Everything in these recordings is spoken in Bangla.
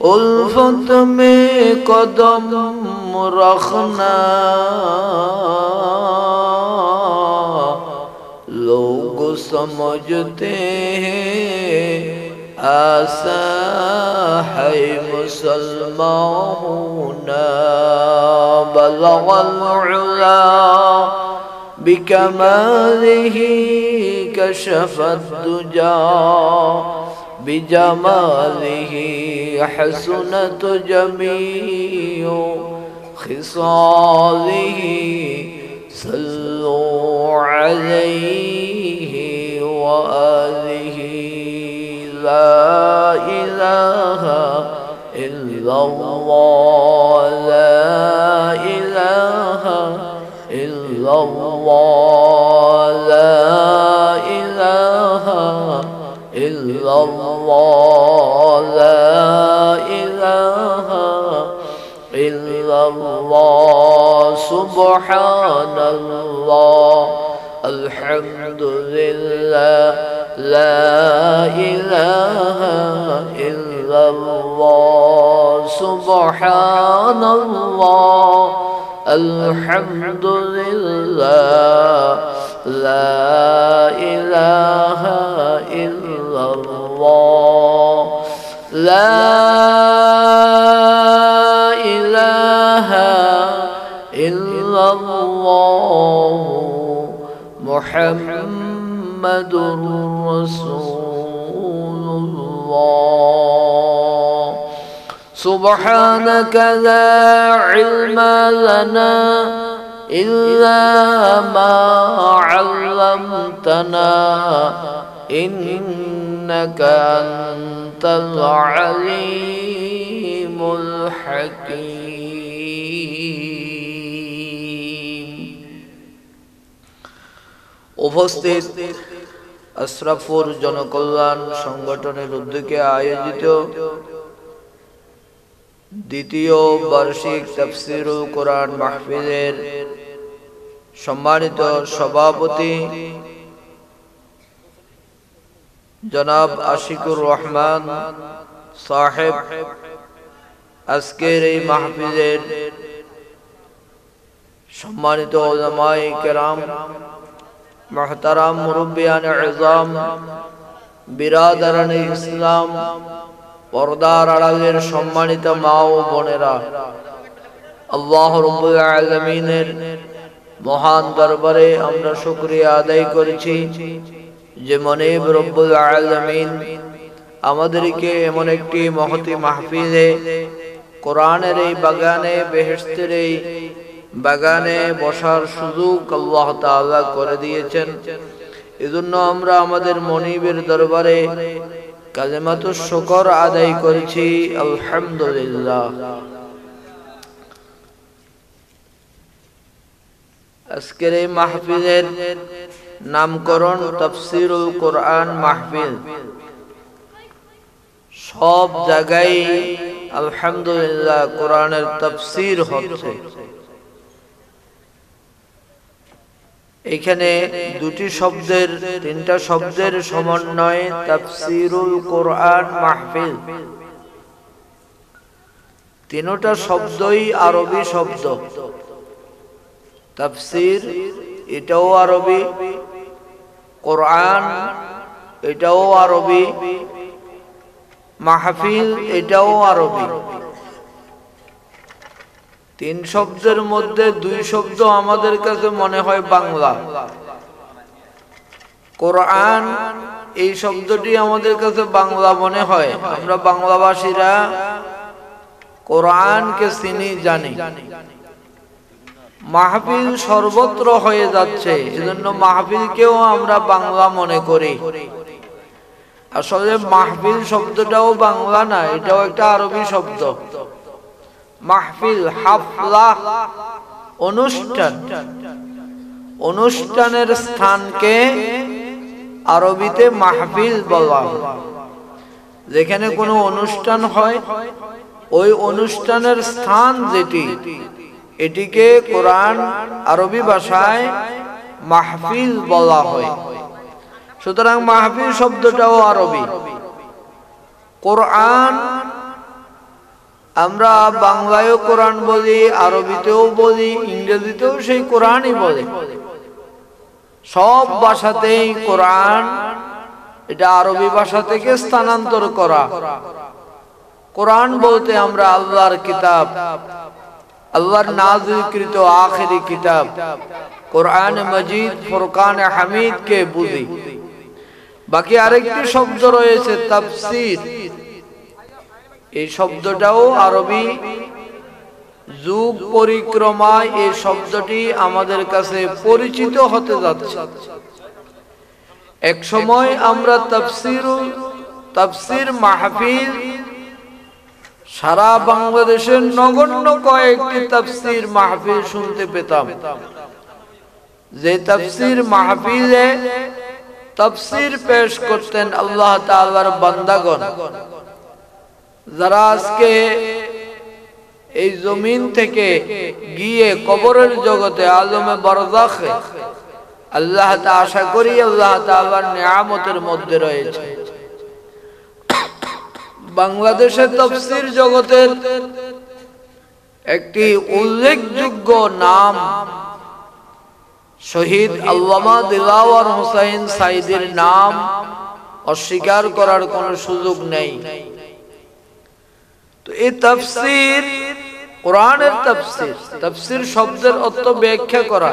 उल्फत में कदम रखना लोग समझते हैं आसा है मुसलमान होना बलगल उला बिकमालिही कशफत दुजा बिजमालिही हसनत जमीउ खिसालिही सल्लु अलैहि व आलिहि ला इलाहा इल्लल्लाह ला इलाहा इल्लल्लाह ला इलाहा इल्लल्लाह ला इलाहा इल्लल्लाह सुब्हानल्लाह अल्हम्दुलिल्लाह ला इलाहा इल्लल्लाह सुब्हानल्लाह अल्हम्दुलिल्लाह ला इलाहा इल्लल्लाह ला इलाहा इल्लल्लाह मुहम्मदुर रसूलुल्लाह सुब्हानक ला इल्म लना इल्ला मा अल्लमतना इन्नका अंतल अलीमुल हकीम। उपस्थित अशरफुर जनकल्याण संगठনের उद्যোগে आयोजित द्वितीय वार्षिक तफसीरुल कुरान महफिलेर सम्मानित सभापति जनाब आशिकुर रहमान साहेब आजकेर এই মাহফিলের सम्मानित उलमाए किराम मोहतरम मुरब्बियान इज़ाम बिरादरान इस्लाम पर्दार आड़ालेर सम्मानित मा ओ बोनेरा अल्लाह रब्बुल आलामीनेर महान दरबारे आमरा शुक्रिया आदाय करछि जे मनिब रब्बुल आलामीन आमादेरके एमन एकटी महती महफिले कुरानेर এই বাগানে বেহেশতের এই বাগানে বসার সুযোগ আল্লাহ তাআলা করে দিয়েছেন। এজন্য আমরা আমাদের মনিবের দরবারে কালিমাতুশ শুকর আদায় করছি আলহামদুলিল্লাহ। আজকের এই মাহফিলের নামকরণ তাফসীরুল কুরআন মাহফিল। সব জায়গায় আলহামদুলিল্লাহ কোরআনের তাফসীর হচ্ছে। এখানে দুটি শব্দের তিনটা শব্দের সমন্বয়ে তাফসীরুল কুরআন মাহফিল। তিনটা শব্দই আরবি শব্দ। তাফসীর এটাও আরবি, কুরআন এটাও আরবি, মাহফিল এটাও আরবি। তিন শব্দের মধ্যে দুই শব্দ আমাদের কাছে মনে হয় বাংলা। কোরআন এই শব্দটি আমাদের কাছে বাংলা মনে হয়। আমরা বাংলাভাষীরা কোরআনকে চিনি জানি। মাহফিল সর্বত্র হয়ে যাচ্ছে, এজন্য মাহফিলকেও আমরা বাংলা মনে করি। আসলে মাহফিল শব্দটাও বাংলা না, এটাও একটা আরবি শব্দ। মাহফিল হাফলা অনুষ্ঠান, অনুষ্ঠানের স্থানকে আরবিতে মাহফিল বলা হয়। যেখানে কোনো অনুষ্ঠান হয় ওই অনুষ্ঠানের স্থান যেটি, এটিকে কোরআন আরবি ভাষায় মাহফিল বলা হয়। সুতরাং মাহফিল শব্দটাও আরবি। কোরআন আমরা বাংলায়ও কোরআন বলি, আরবিতেও বলি, ইংরেজিতেও সেই কোরআনই বলে। সব ভাষাতেই কোরআন, এটা আরবি ভাষা থেকে স্থানান্তর করা। কোরআন বলতে আমরা আল্লাহর কিতাব, আল্লাহর নাযিলকৃত আখিরি কিতাব কোরআন মজিদ, ফুরকান হামিদ কে বুঝি। বাকি আরেকটি শব্দ রয়েছে তাফসীর। এই শব্দটাও আরবি যুগ পরিক্রমায় এই শব্দটি আমাদের কাছে পরিচিত হতে যাচ্ছে। এক সময় আমরা তাফসীর মাহফিল, সারা বাংলাদেশের নগণ্য কয়েকটি তাফসীর মাহফিল শুনতে পেতাম, যে তাফসীর মাহফিলে তাফসীর পেশ করতেন আল্লাহ তাআলার বান্দাগণ, যারা আজকে এই জমিন থেকে গিয়ে কবরের জগতে আলমে বারজাখে আল্লাহ তাআলা, আশা করি আল্লাহ তাআলার নিয়ামতের মধ্যে রয়েছে। বাংলাদেশের তাফসীর জগতের একটি উল্লেখযোগ্য নাম শহীদ আল্লামা দিলাওয়ার হোসেন সাইদির নাম অস্বীকার করার কোনো সুযোগ নেই। তো এই তাফসীর, কোরআনের তাফসীর, তাফসীর শব্দের অর্থ ব্যাখ্যা করা,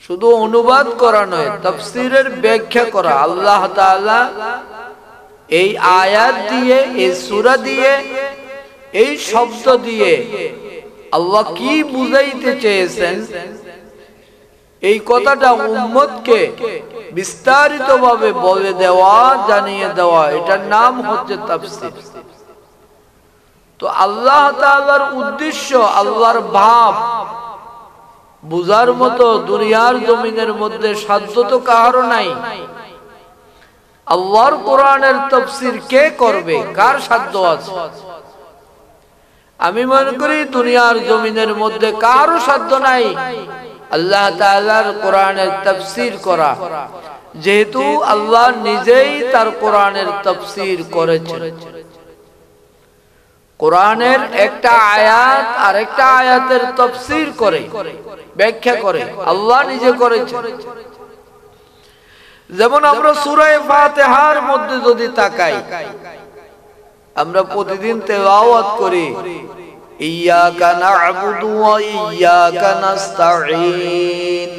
শুধু অনুবাদ করা নয়, তাফসীরের ব্যাখ্যা করা। আল্লাহ তাআলা এই আয়াত দিয়ে, এই সূরা দিয়ে, এই শব্দ দিয়ে আল্লাহ কি বুঝাইতে চেয়েছেন, এই কথাটা উম্মতকে বিস্তারিতভাবে বলে দেওয়া, জানিয়ে দেওয়া, এটার নাম হচ্ছে তাফসীর। তো আল্লাহ তাআলার উদ্দেশ্য, আল্লাহর ভাব বুঝার মতো দুনিয়ার জমিনের মধ্যে সাধ্য তো কারো নাই। আল্লাহর কোরআনের তাফসীর কে করবে, কার সাধ্য আছে? আমি মনে করি দুনিয়ার জমিনের মধ্যে কারো সাধ্য নাই আল্লাহ তাআলার কোরআনের তাফসীর করা, যেহেতু আল্লাহ নিজেই তার কোরআনের তাফসীর করেছেন। কোরআনের একটা আয়াত আর একটা আয়াতের তাফসীর করে, ব্যাখ্যা করে, আল্লাহ নিজে করেছেন। যেমন আমরা সূরা ফাতিহার মধ্যে যদি তাকাই, আমরা প্রতিদিন তেলাওয়াত করি ইয়াকা না'বুদু ওয়া ইয়াকা নাস্তাঈন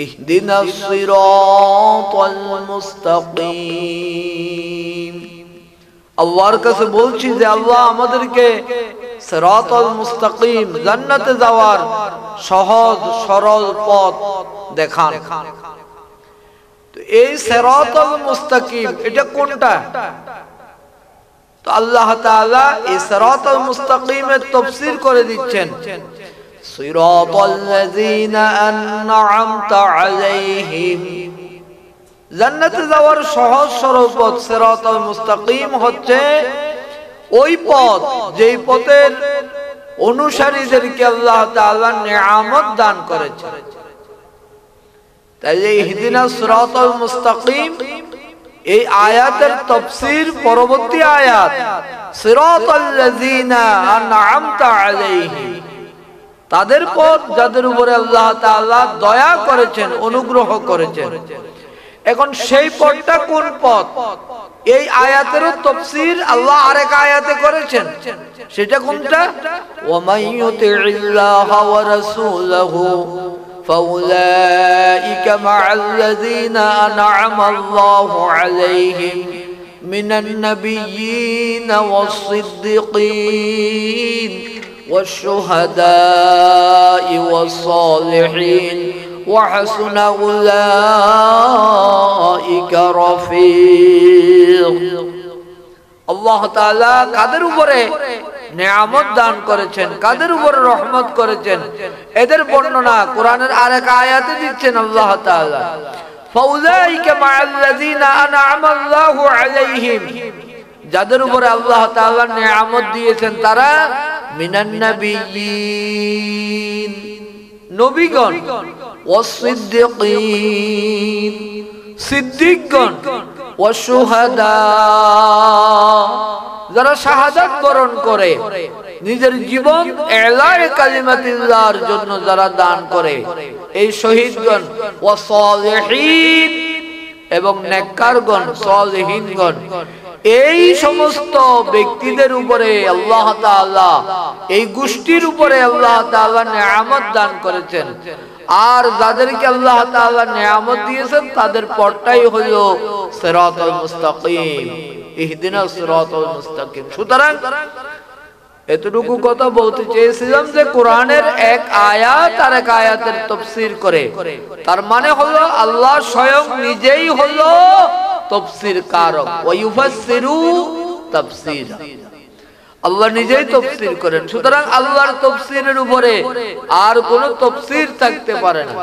ইহদিনাস সিরাতাল মুস্তাকিম। আল্লাহর কাছে বলছি যে আল্লাহ আমাদেরকে সিরাতাল মুস্তাকিম, জান্নাতে যাওয়ার সহজ সরল পথ দেখান। তো এই সিরাতাল মুস্তাকিম এটা কোনটা? তো আল্লাহ তাআলা এই সিরাতাল মুস্তাকিমের তাফসীর করে দিচ্ছেন সিরাতাল লাযিনা আন'আমতা আলাইহিম। জান্নাতে যাওয়ার সহজ সরল পথ সিরাতাল মুস্তাকিম হচ্ছে ওই পথ যেই পথের অনুসারীদেরকে আল্লাহ তাআলা নিয়ামত দান করেছেন। তাই ইহদিনাস সিরাতাল মুস্তাকিম এই আয়াতের তাফসীর পরবর্তী আয়াত সিরাতাল লাযিনা আন'আমতা আলাইহিম, তাদের পথ যাদের উপরে আল্লাহ তাআলা দয়া করেছেন, অনুগ্রহ করেছেন। এখন সেই পথটা কোন পথ? এই আয়াতেরও তাফসীর আল্লাহ আরেক আয়াতে করেছেন, সেটা কোনটা? ওয়া মাইয়ুতি'ল্লাহা ওয়া রাসূলাহু فأولئك مع الذين أنعم الله عليهم من النبيين والصديقين والشهداء والصالحين وحسن أولئك رفيق। আল্লাহ তাআলা কাদের উপরে নিয়ামত দান করেছেন, কাদের উপরে রহমত করেছেন, এদের বর্ণনা কোরআনের আরেক আয়াতে দিচ্ছেন আল্লাহ তাআলা। ফাউলাইকা মা'আল্লাযীনা আন'আমা আল্লাহু আলাইহিম, যাদের উপরে আল্লাহ তাআলা নিয়ামত দিয়েছেন তারা মিনান নাবিয়্যিন, নবীগণ, ওয়াস-সিদ্দীকিন, সিদ্দিকগণ, ওয়াশ-শুহাদা, যারা শাহাদাত বরণ করে, নিজের জীবন এলায়ে কালিমাতিল্লাহর জন্য যারা দান করে, এই শহীদগণ ওয়া সালিহিন এবং নেককারগণ, সালিহিনগণ, এই সমস্ত ব্যক্তিদের উপরে আল্লাহ তাআলা, এই গোষ্ঠীর উপরে আল্লাহ তাআলা নিয়ামত দান করেছেন। আর যাদেরকে আল্লাহ তাআলা নিয়ামত দিয়েছেন তাদের পথটাই হলো সিরাতুল মুস্তাকিম, ইহদিনাস সিরাতুল মুস্তাকিম। সুতরাং এতটুকু কথা বলতে চেয়েছিলাম যে কোরআনের এক আয়াত আর এক আয়াতের তাফসীর করে, তার মানে হলো আল্লাহ স্বয়ং নিজেই হলো তাফসীর কারক। ওয়া ইউফাসসিরু তাফসীরা, আল্লাহ নিজেই তাফসীর করেন। সুতরাং আল্লাহর তাফসীরের উপরে আর কোন তাফসীর থাকতে পারে না।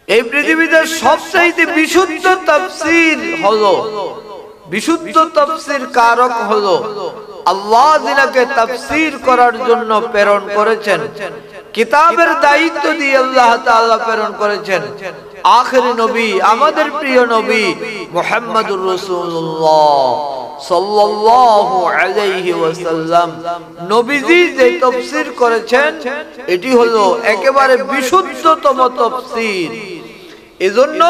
এই পৃথিবীতে সবচেয়ে বিশুদ্ধ তাফসীর হলো, বিশুদ্ধ তাফসীর কারক হলো আল্লাহ, যিনাকে তাফসীর করার জন্য প্রেরণ করেছেন, কিতাবের দায়িত্ব দিয়ে আল্লাহ তাআলা প্রেরণ করেছেন আখেরি নবী, আমাদের প্রিয় নবী মুহাম্মদুর রাসূলুল্লাহ সাল্লাল্লাহু আলাইহি ওয়াসাল্লাম। নবীজি যে তাফসীর করেছেন এটি হলো একেবারে বিশুদ্ধতম তাফসীর। এজন্য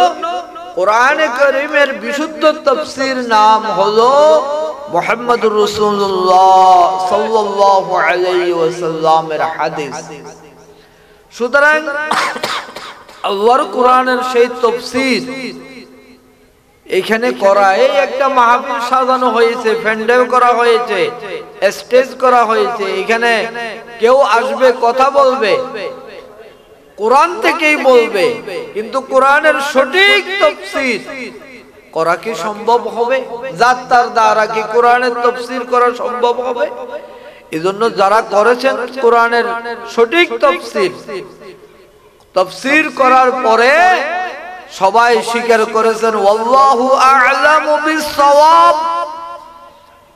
কোরআনে কারীমের বিশুদ্ধ তাফসীর নাম হলো মুহাম্মদুর রাসূলুল্লাহ সাল্লাল্লাহু আলাইহি ওয়াসাল্লামের হাদিস। সুতরাং আল্লাহর কোরআনের সেই তাফসীর এখানে করা, এই একটা মাহফিল সাজানো হয়েছে, প্যান্ডেল করা হয়েছে, স্টেজ করা হয়েছে, এখানে কেউ আসবে কথা বলবে, কোরআন থেকেই বলবে, কিন্তু কোরআনের সঠিক তাফসীর করা কি সম্ভব হবে? যার দ্বারা কি কোরআনের তাফসীর করা সম্ভব হবে? এজন্য যারা করেছেন কোরআনের সঠিক তাফসীর, তাফসীর করার পরে সবাই স্বীকার করেছেন ওয়াল্লাহু আ'লামু বিস-সাওয়াব।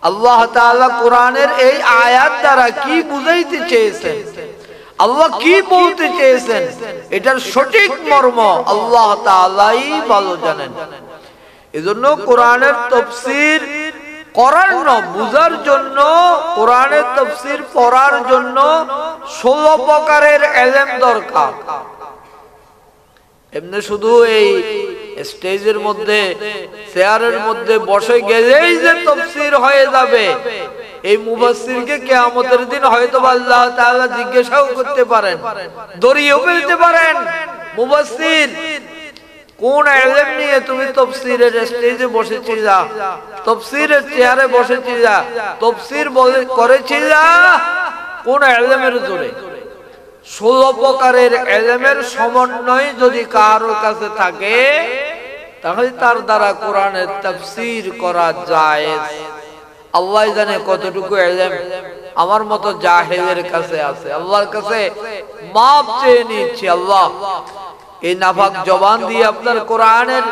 আল্লাহ তাআলা কোরআনের এই আয়াত দ্বারা কি বুঝাইতে চেয়েছেন, আল্লাহ কি বলতে চেয়েছেন, এটার সঠিক মর্ম আল্লাহ তাআলাই ভালো জানেন। এজন্য কোরআনের তাফসীর করার না, বুঝার জন্য, কোরআনের তাফসীর পড়ার জন্য 16 প্রকারের ইলম দরকার। এমনি শুধু এই স্টেজের মধ্যে, চেয়ারের মধ্যে বসে গেলেই যে তাফসীর হয়ে যাবে, এই মুফাসসিরকে কিয়ামতের দিন হয়তো আল্লাহ তাআলা জিজ্ঞাসাও করতে পারেন, দড়িয়েও ফেলতে পারেন, মুফাসসির কোন ইলম নিয়ে তুমি তাফসীরের স্টেজে বসেছিলা, তাফসীরের চেয়ারে বসেছিলা, তাফসীর করেছিলা কোন ইলমের জোরে? 16 প্রকারের ইলমের সমন্বয় যদি কারো কাছে থাকে তাহলে তার দ্বারা কোরআনের তাফসীর করা জায়েজ। আল্লাহ জানে কতটুকু ইলম আমার মতো জাহেলের কাছে আছে। আল্লাহর কাছে মাপ চেয়ে নিচ্ছি, আল্লাহ এই নাফাক জবান দিয়ে আপনার কোরআনের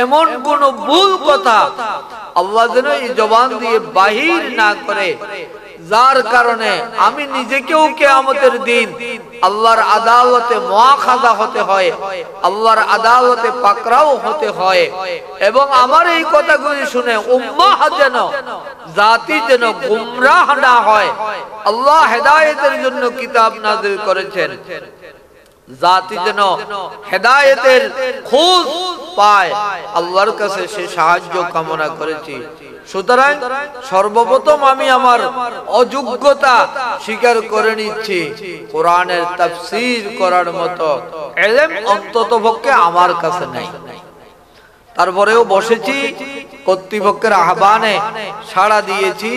এমন কোন ভুল কথা আল্লাহ যেন এই জবান দিয়ে বাহির না করে, যার কারণে আমি নিজেকেও কিয়ামতের দিন আল্লাহর আদালতে মুআখাযা হতে হয়, আল্লাহর আদালতে পাকড়াও হতে হয়, এবং আমার এই কথাগুলি শুনে উম্মাহ যেন, জাতি যেন গুমরাহ না হয়। আল্লাহ হেদায়েতের জন্য কিতাব নাযিল করেছেন, জাতি যেন হেদায়েতের খোঁজ পায়, আল্লাহর কাছে সে সাহায্য কামনা করেছি। সুতরাং সর্বপ্রথম আমি আমার অযোগ্যতা স্বীকার করে নিচ্ছি, কোরআনের তাফসীর করার মতো ইলম অন্ততপক্ষে আমার কাছে নাই। তারপরেও বসেছি, কর্তৃপক্ষের আহ্বানে সাড়া দিয়েছি,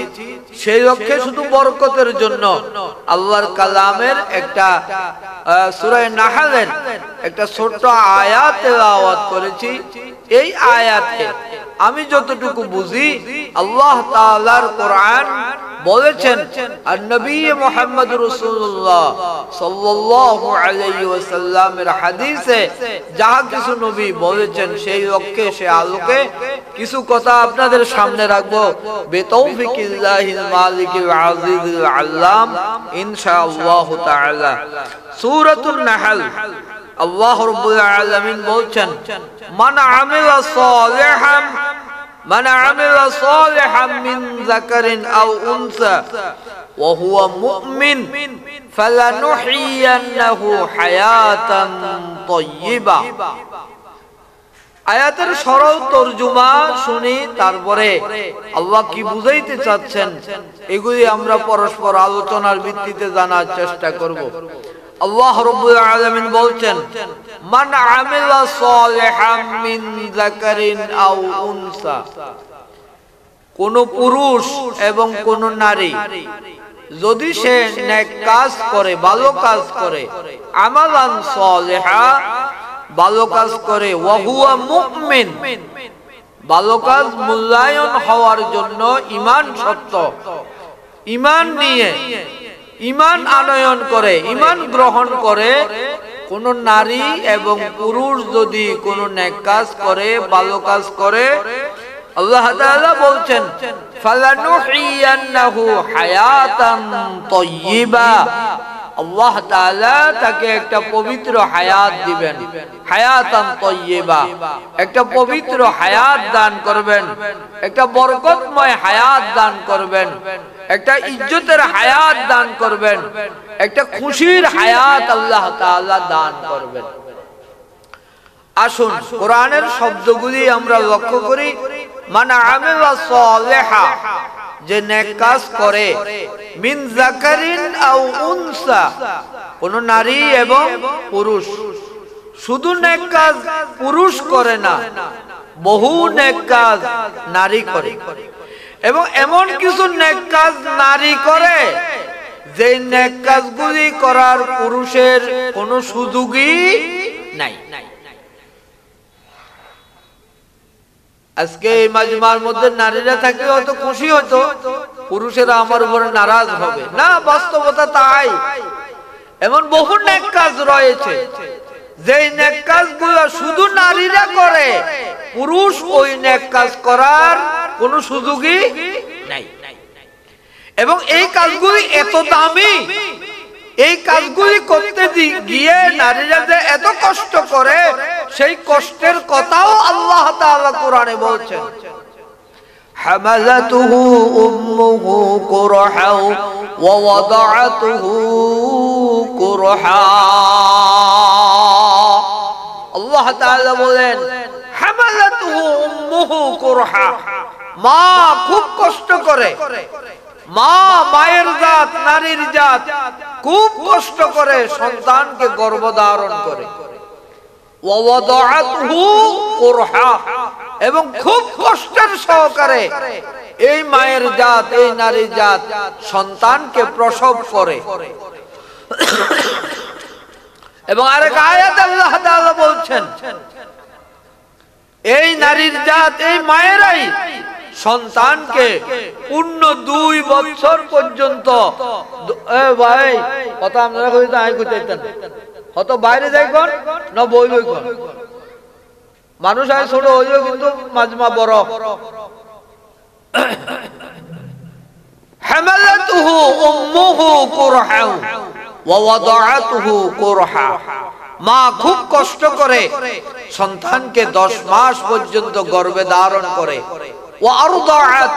সেই লক্ষ্যে শুধু বরকতের জন্য আল্লাহর কালামের একটা সূরা নাহলের একটা ছোট্ট আয়াত তেলাওয়াত করেছি। এই আয়াতে আমি যতটুকু বুঝি, আল্লাহ তাআলার কোরআন বলেছেন আর নবী মুহাম্মদুর রাসূলুল্লাহ সাল্লাল্লাহু আলাইহি ওয়াসাল্লামের হাদিসে যা কিছু নবী বলেছেন সেই লক্ষ্যে, সে আলোকে কিছু কথা আপনাদের সামনে রাখবো বিতৌফিকিল্লাহিল মালিকিল আজিজিল আল্লাম ইনশাআল্লাহ তাআলা। সূরাতুন নাহল, আল্লাহ রাব্বুল আলামিন বলছেন মান আমিলা সালিহান মান আমিলা সালিহাম মিন যাকারিন আও উনসা ওয়া হুয়া মুমিন ফালানুহিয়ান্নাহু হায়াতান তাইয়্যিবা। আয়াতের সরল তরজমা শুনি, তারপরে আল্লাহ কি বুঝাইতে চাচ্ছেন এগুলি আমরা পরস্পর আলোচনার ভিত্তিতে জানার চেষ্টা করব। আল্লাহ রাব্বুল আলামিন বলছেন, মান আমিলা সালিহাম মিন যাকারিন আও উনসা, কোন পুরুষ এবং কোন নারী যদি সে নেক কাজ করে, ভালো কাজ করে, আমালান সালিহা, ভালো কাজ করে, ওয়া হুয়া মুমিন, ভালো কাজ মূল্যায়ন হওয়ার জন্য ঈমান শর্ত, ঈমান নিয়ে ঈমান আনয়ন করে, ঈমান গ্রহণ করে কোন নারী এবং পুরুষ যদি কোন নেক কাজ করে, ভালো কাজ করে, আল্লাহ তাআলা বলছেন ফালানুহিয়ান্নাহু হায়াতান তাইয়্যিবা, আল্লাহ তাআলা তাকে একটা পবিত্র হায়াত দিবেন, হায়াতান তাইয়্যিবা, একটা পবিত্র হায়াত দান করবেন, একটা বরকতময় হায়াত দান করবেন, একটা ইজ্জতের হায়াত দান করবেন, একটা খুশির হায়াত আল্লাহ তাআলা দান করবেন। আসুন কোরআনের শব্দগুলি আমরা লক্ষ্য করি। মান আমিলা সালিহা, যে নেক কাজ করে, মিন যাকারিন আও উনসা, কোন নারী এবং পুরুষ। শুধু নেক কাজ পুরুষ করে না, বহু নেক কাজ নারী করে, এবং এমন কিছু নেক কাজ নারী করে যে নেক কাজগুলি করার পুরুষের কোনো সুযোগই নাই। আজকে এই মাজমার মধ্যে নারীরা থাকলে হয়তো খুশি হতো, পুরুষেরা আমার উপরে নারাজ হবে না, বাস্তবতা তাই। এমন বহু নেক কাজ রয়েছে যে নেক কাজগুলো শুধু নারীরা করে, পুরুষ ওই নেক কাজ করার কোনো সুযোগই নাই। এবং এই কাজগুলি এত দামি, এই কাজগুলি করতে গিয়ে নারীরা যে এত কষ্ট করে, সেই কষ্টের কথাও আল্লাহ তাআলা কোরআনে বলছেন, হামালাতুহু উম্মুহু কুরহা ওয়া ওয়াদাআতুহু কুরহা। আল্লাহ তাআলা বলেন, হামালাতুহু উম্মুহু কুরহা, মা খুব কষ্ট করে, মা, মায়ের জাত, নারীর জাত খুব কষ্ট করে সন্তানকে গর্ভধারণ করে, ওয়া ওয়াদাআতুহু কুরহা, এবং খুব কষ্টের সহকারে এই মায়ের জাত, এই নারীর জাত সন্তানকে প্রসব করে। এবং আরেক আয়াত আল্লাহ তাআলা বলছেন, এই নারীর জাত, এই মায়েরাই সন্তানকে পূর্ণ 2 বছর পর্যন্ত, ভাই কথা আপনারা কইতে আই কইতেন হত বাইরে যাইকন না বইবইকন, মানুষ আই ছোট হইলো কিন্তু মাজমা বড়। হামালাতুহু উম্মুহু কুরহা ওয়া ওয়াদাআতুহু কুরহা, মা খুব কষ্ট করে সন্তানকে 10 মাস পর্যন্ত গর্ভে ধারণ করে, ওয়া আরদাআত,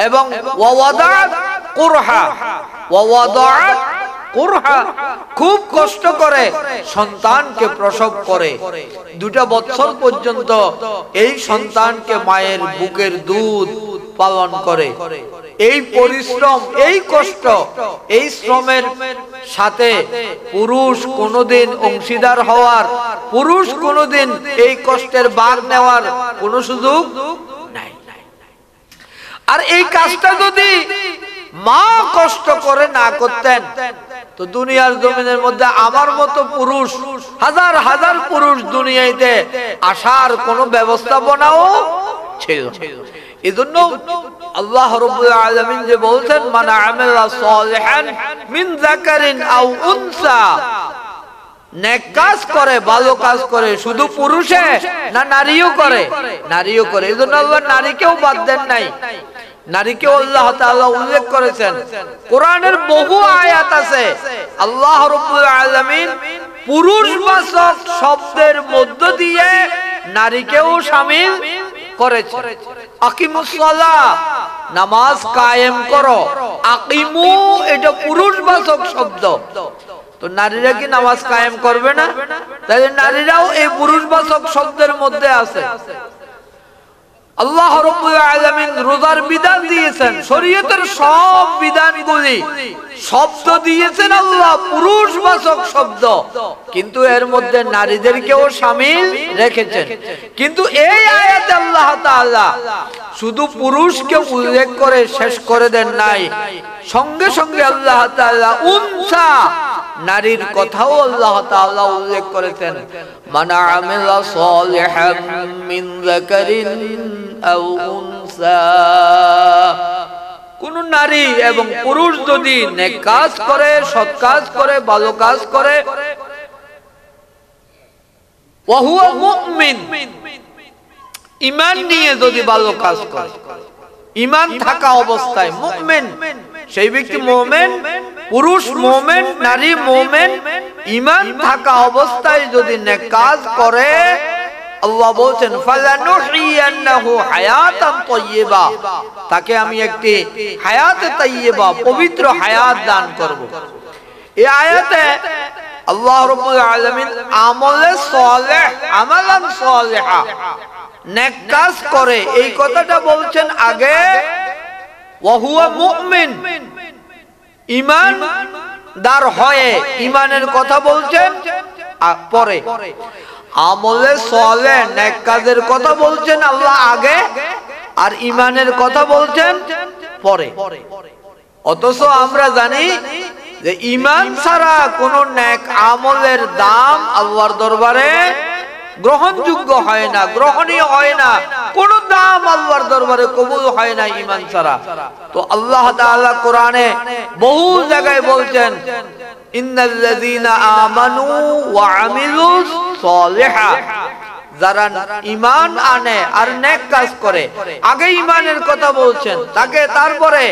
এবং ওয়া ওয়াদাআত কুরহা, ওয়া ওয়াদাআত কুরহা, খুব কষ্ট করে সন্তানকে প্রসব করে, 2 বছর পর্যন্ত এই সন্তানকে মায়ের বুকের দুধ পালন করে। এই পরিশ্রম, এই কষ্ট, এই শ্রমের সাথে পুরুষ কোনোদিন অংশীদার হওয়ার, পুরুষ কোনোদিন এই কষ্টের ভাগ নেওয়ার কোনো সুযোগ নাই। আর এই কাজটা যদি মা কষ্ট করে না করতেন, তো দুনিয়ার জমিনের মধ্যে আমার মতো পুরুষ, হাজার হাজার পুরুষ দুনিয়াতে আসার কোনো ব্যবস্থাপনাও ছিল। এজন্য আল্লাহ রাব্বুল আলামিন যে বলছেন, মান আমিলা সালিহান মিন যাকারিন আও উনসা, নেক কাজ করে, ভালো কাজ করে, শুধু পুরুষে না নারীও করে, নারীও করে। এজন্য আল্লাহ নারীকেও বাদ দেন নাই, নারীকেও আল্লাহ তাআলা উল্লেখ করেছেন। কোরআনের বহু আয়াত আছে আল্লাহ রাব্বুল আলামিন পুরুষবাচক শব্দের মধ্য দিয়ে নারীকেও শামিল করেছে। আকিমুস সালাহ, নামাজ কায়েম করো। আকিমু এটা পুরুষবাচক শব্দ, তো নারীরা কি নামাজ কায়েম করবে না? তাহলে নারীরাও এই পুরুষবাচক শব্দের মধ্যে আছে। আল্লাহ রাব্বুল আলামিন রোজার বিধান দিয়েছেন, শরীয়তের সব বিধানগুলি শব্দ দিয়েছেন আল্লাহ পুরুষবাচক শব্দ, কিন্তু এর মধ্যে নারীদেরকেও শামিল রেখেছেন। কিন্তু এই আয়াতে আল্লাহ তাআলা শুধু পুরুষকে উল্লেখ করে শেষ করে দেন নাই, সঙ্গে সঙ্গে আল্লাহ তাআলা উনসা নারীর কথাও আল্লাহ তাআলা উল্লেখ করেছেন। মান আমিলা সালিহাম মিন যাকারিন আও উনসা, কোন নারী এবং পুরুষ যদি নেক কাজ করে, সৎ কাজ করে, ভালো কাজ করে, ওয়া হুয়া মুমিন, ঈমান নিয়ে যদি ভালো কাজ করে, ঈমান থাকা অবস্থায় মুমিন, সেই ব্যক্তি মুমিন, পুরুষ মুমিন, নারী মুমিন, ঈমান থাকা অবস্থায় যদি নেক কাজ করে, আল্লাহ বলেন ফালানুহিয়ান্নাহু হায়াতান তাইয়্যিবা, তাকে আমি একটি হায়াতে তাইয়্যিবা, পবিত্র হায়াত দান করব। এই আয়াতে আল্লাহ রাব্বুল আলামিন আমলে সালেহ, আমালান সালেহা, নেক কাজ করে, এই কথাটা বলছেন আগে। ওয়া হুয়া মুমিন, ঈমানদার হয়ে, ঈমানের কথা বলছেন পরে। আমলে সালেহ, নেক কাজের কথা বলছেন আল্লাহ আগে, আর ঈমানের কথা বলছেন পরে। অথচ আমরা জানি যে ঈমান ছাড়া কোন নেক আমলের দাম আল্লাহর দরবারে গ্রহণযোগ্য হয় না, গ্রহণীয় হয় না, কোন দাম আল্লাহর দরবারে কবুল হয় না ঈমান ছাড়া। তো আল্লাহ তাআলা কোরআনে বহু জায়গায় বলছেন ইন্নাল্লাযীনা আমানু ওয়া আমিলুস সালিহাত, যারা ঈমান আনে আর নেক কাজ করে, আগে ঈমানের কথা বলছেন, তাকে তারপরে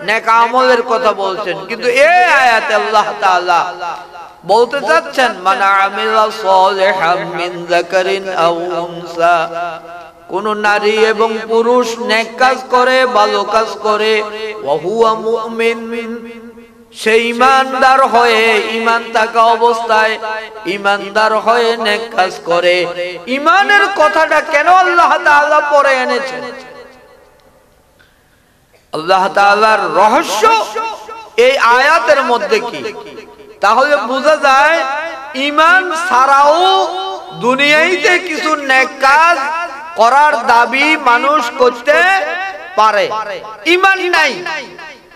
নেক আমলের কথা বলছেন। কিন্তু এই আয়াতে আল্লাহ তাআলা বলতে চাচ্ছেন মান আমিলা সালিহাম মিন যাকারিন আও উনসা, কোন নারী এবং পুরুষ নেক কাজ করে, ভালো কাজ করে, ওয়া হুয়া মুমিন, সে ঈমানদার হয়ে, ঈমান থাকা অবস্থায় ঈমানদার হয়ে নেক কাজ করে। ঈমানের কথাটা কেন আল্লাহ তাআলা পরে এনেছেন? আল্লাহ তাআলার রহস্য এই আয়াতের মধ্যে কি? তাহলে বোঝা যায় ঈমান ছাড়াও দুনিয়াতে কিছু নেক কাজ করার দাবি মানুষ করতে পারে। ঈমান নাই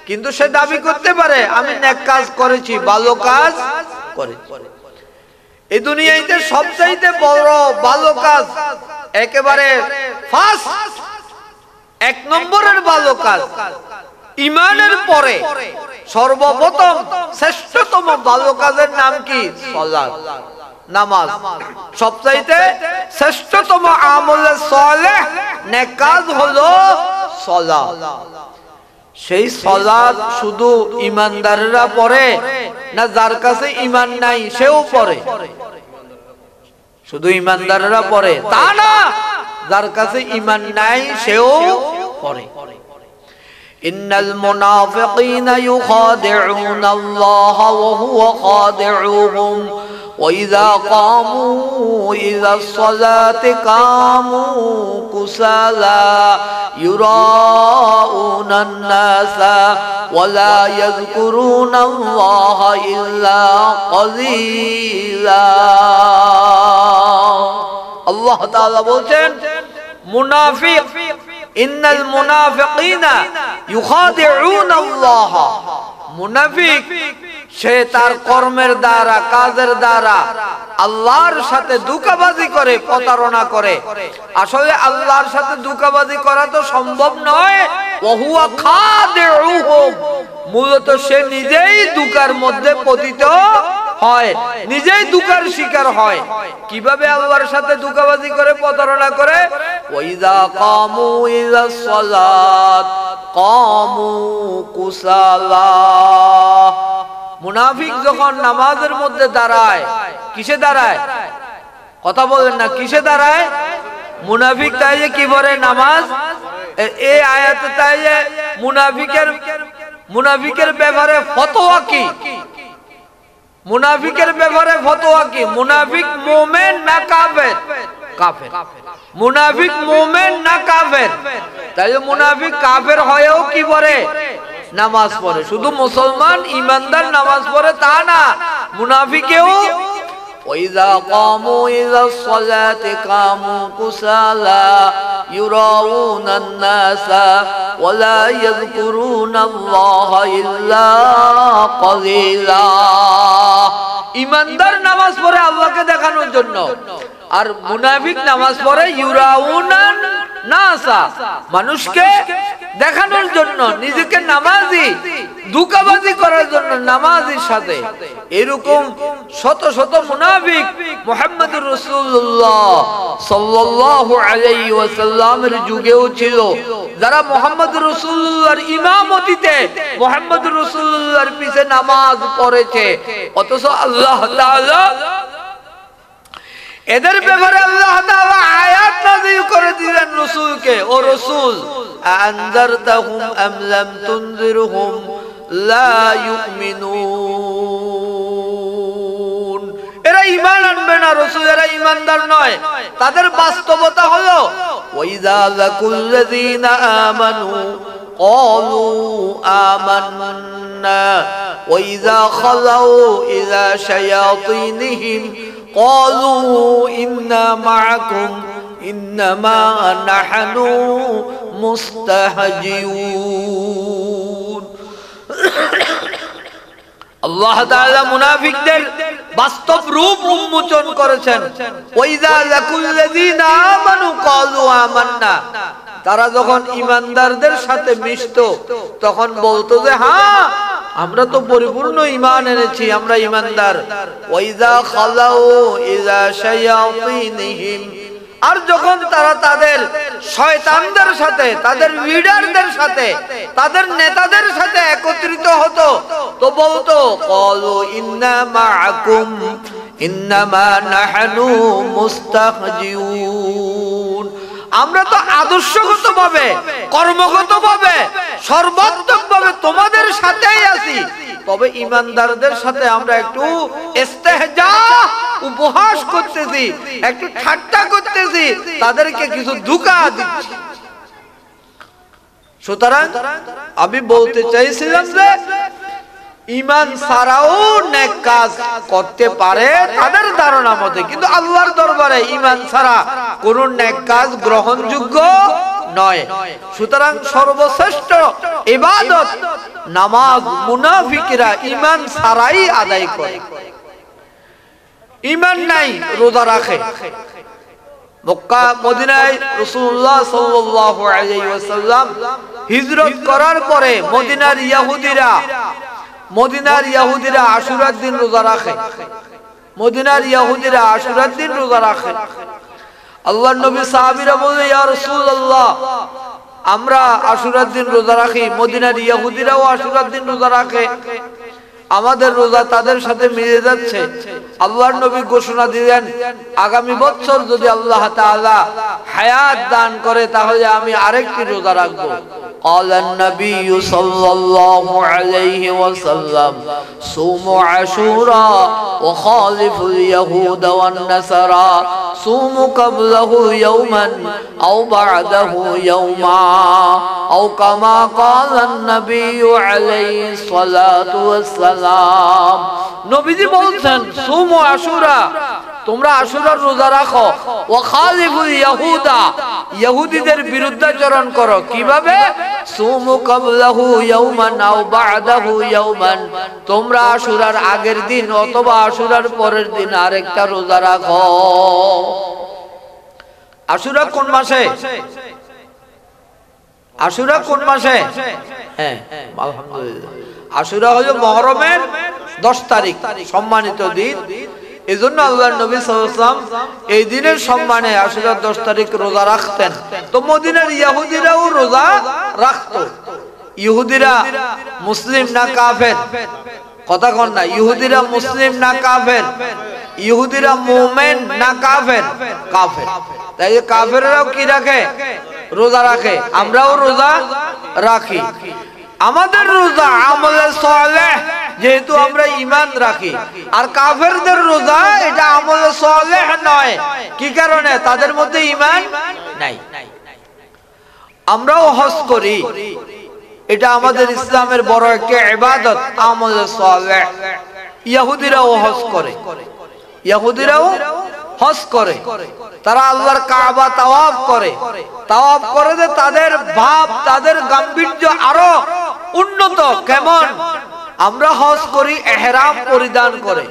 কিন্তু সে দাবি করতে পারে আমি নেক কাজ করেছি, ভালো কাজ করেছি। এই দুনিয়াতে সবচাইতে বড় ভালো কাজ, একেবারে ফার্স্ট, এক নম্বরের ভালো কাজ, ঈমানের পরে সর্বপ্রথম শ্রেষ্ঠতম ভালো কাজের নাম কি? সালাত, নামাজ। সবচাইতে শ্রেষ্ঠতম আমলে সালেহ, নেক কাজ হলো সালাত। সেই সালাত শুধু ঈমানদাররা পড়ে না যার কাছে ঈমান নাই সেও পড়ে? শুধু ঈমানদাররা পড়ে তা না, যার কাছে ঈমান নাই সেও পড়ে। ইন্নাল মুনাফিকিনা ইউখাদিউনা আল্লাহ ওয়া হুয়া খাদিউহুম ওয়া ইযা কামু ইলাস সালাতি কামু কুসালা ইউরাউনান নাসা ওয়া লা ইয়াযকুরুনা আল্লাহ ইল্লা ক্বালিলা। আল্লাহ তাআলা বলেন মুনাফিক, ইন্নাল মুনাফিকিনা ইউখাদিউনা আল্লাহ, মুনাফিক সে তার কর্মের দ্বারা, কাজের দ্বারা আল্লাহর সাথে ধোঁকাবাজি করে, প্রতারণা করে। আসলে আল্লাহর সাথে ধোঁকাবাজি করা তো সম্ভব নয়। ওয়া হুয়া খাদিউহুম, মূলত সে নিজেই ধোঁকার মধ্যে পতিত হয়, নিজেই ধোঁকার শিকার হয়। কিভাবে আল্লাহর সাথে ধোঁকাবাজি করে, প্রতারণা করে? ওয়াইযা কামু ইলাস সালাত কামু কুসালা, মুনাফিক যখন নামাজের মধ্যে দাঁড়ায়, কিসে দাঁড়ায়? কথা বলেন না, কিসে দাঁড়ায়? মুনাফিক তাইলে কি পড়ে নামাজ এই আয়াতে তাইলে মুনাফিকের ব্যাপারে ফতোয়া কি মুনাফিকের ব্যাপারে ফতোয়া কি মুনাফিক মুমিন না কাফের কাফের মুনাফিক মুমিন না কাফের তাইলে মুনাফিক কাফের হয়েও কি পড়ে নামাজ পড়ে শুধু মুসলমান ঈমানদার নামাজ পড়ে তা না মুনাফিকেও وَإِذَا قَامُوا إِلَى الصَّلَاةِ قَامُوا كُسَالَى يُرَاءُونَ النَّاسَ وَلَا يَذْكُرُونَ اللَّهَ إِلَّا قَلِيلًا ঈমানদার নামাজ পড়ে আল্লাহকে দেখানোর জন্য আর মুনাফিক নামাজ পড়ে ইউরাউনান নাসা মানুষকে দেখানোর জন্য নিজেকে নামাজি ধোঁকাবাজি করার জন্য নামাজের সাথে এরকম শত শত মুনাফিক মুহাম্মদুর রাসূলুল্লাহ সাল্লাল্লাহু আলাইহি ওয়াসাল্লামের যুগেও ছিল যারা মুহাম্মদুর রাসূলুল্লাহর ইমামতিতে মুহাম্মদুর রাসূলুল্লাহর পিছে নামাজ পড়েছে অথচ আল্লাহ তাআলা এদের ব্যাপারে আল্লাহ তাআলা আয়াত নাযিল করে দিলেন রাসূলকে ও রাসূল আনজারতাহুম আম লাম তুনজিরহুম লা ইউমিনুন এরা ঈমান আনবে না রাসূল এরা ঈমানদার নয় তাদের বাস্তবতা হলো ওয়াইযা লাকুল্লাযীনা আমানু ক্বালু আমান্না ওয়াইযা খালাউ ইলা শায়াতিনহিম قالوا إنا معكم إنما نحن مستهزئون আল্লাহ তাআলা মুনাফিকদের বাস্তব রূপ উন্মোচন করেছেন ওয়াইযা লাকুল্লাযীনা আমানু ক্বালু আমান্না তারা যখন ঈমানদারদের সাথে মিশতো তখন বলতো যে হ্যাঁ আমরা তো পরিপূর্ণ ঈমান এনেছি আমরা ঈমানদার ওয়াইযা খালাউ ইলা শায়াতিনহিম আর যখন তারা তাদের শয়তানদের সাথে তাদের লিডারদের সাথে তাদের নেতাদের সাথে একত্রিত হতো তো বলতো ক্বালু ইন্না মাআকুম ইন্নামা নাহনু মুস্তাহজিউন আমরা তো আদর্শগতভাবে কর্মগতভাবে সর্বাত্মকভাবে তোমাদের সাথেই আছি তবে ঈমানদারদের সাথে আমরা একটু ইস্তেহজা উপহাস করতেছি একটু ঠাট্টা করতেছি তাদেরকে কিছু ধোঁকা দিচ্ছি সুতরাং আমি বলতে চাইছিলাম যে ঈমান ছাড়াও নেক কাজ করতে পারে তাদের ধারণা মতে কিন্তু আল্লাহর দরবারে ঈমান ছাড়া কোন নেক কাজ গ্রহণযোগ্য নয় সুতরাং সর্বশ্রেষ্ঠ ইবাদত নামাজ মুনাফিকরা ঈমান ছাড়াই আদায় করে ঈমান নাই রোজা রাখে মক্কা মদিনায় রাসূলুল্লাহ সাল্লাল্লাহু আলাইহি ওয়াসাল্লাম হিজরত করার পরে মদিনার ইহুদিরা আশুরার দিন রোজা রাখে মদিনার ইহুদিরা আশুরার দিন রোজা রাখে আল্লাহর নবী সাহাবীরা বলে ইয়া রাসূলুল্লাহ আমরা আশুরার দিন রোজা রাখি মদিনার ইহুদিরাও আশুরার দিন রোজা রাখে আমাদের রোজা তাদের সাথে মিলে যাচ্ছে আল্লাহর নবী ঘোষণা দিলেন আগামী বছর যদি আল্লাহ তাআলা হায়াত দান করে তাহলে আমি আরেকটি রোজা রাখব قال النبي صلى الله عليه وسلم صوموا عاشوراء وخالفوا اليهود والنصارى صوموا قبله يوما أو بعده يوما أو كما قال النبي عليه الصلاة والسلام নবীজি বলছেন সুমু আশুরা তোমরা আশুরার রোজা রাখো ওয়া খালিফুল ইয়াহুদা ইহুদিদের বিরুদ্ধাচরণ করো কিভাবে সুমু ক্বাবলাহু ইয়াওমান আও বা'দাহু ইয়াওমান তোমরা আশুরার আগের দিন অথবা আশুরার পরের দিন আরেকটা রোজা রাখো আশুরা কোন মাসে আশুরা কোন মাসে হ্যাঁ আলহামদুলিল্লাহ আশুরা হলো মুহররমের 10 তারিখ সম্মানিত দিন এজন্য আল্লাহর নবী সাল্লাল্লাহু আলাইহি ওয়াসাল্লাম এই দিনের সম্মানে আশুরার 10 তারিখ রোজা রাখতেন তো মদিনার ইহুদিরাও রোজা রাখতো ইহুদিরা মুসলিম না কাফের কথা কোন না, ইহুদিরা মুসলিম না কাফের? ইহুদিরা মুমিন না কাফের? কাফের। তাই কাফেররাও কি রাখে? রোজা রাখে। আমরাও রোজা রাখি। আমাদের রোজা আমলে সালেহ, যেহেতু আমরা ঈমান রাখি। আর কাফেরদের রোজা এটা আমলে সালেহ নয়। কি কারণে? তাদের মধ্যে ঈমান নাই। আমরাও হজ করি, এটা আমাদের ইসলামের বড় একটা ইবাদত, আমলে সালেহ। ইহুদিরাও হজ করে, ইহুদিরাও হজ করে। তারা আল্লাহর কাবা তাওয়াফ করে। তাওয়াফ করে যে তাদের ভাব, তাদের গাম্ভীর্য আরো উন্নত। কেমন? আমরা হজ করি ইহরাম পরিধান করে।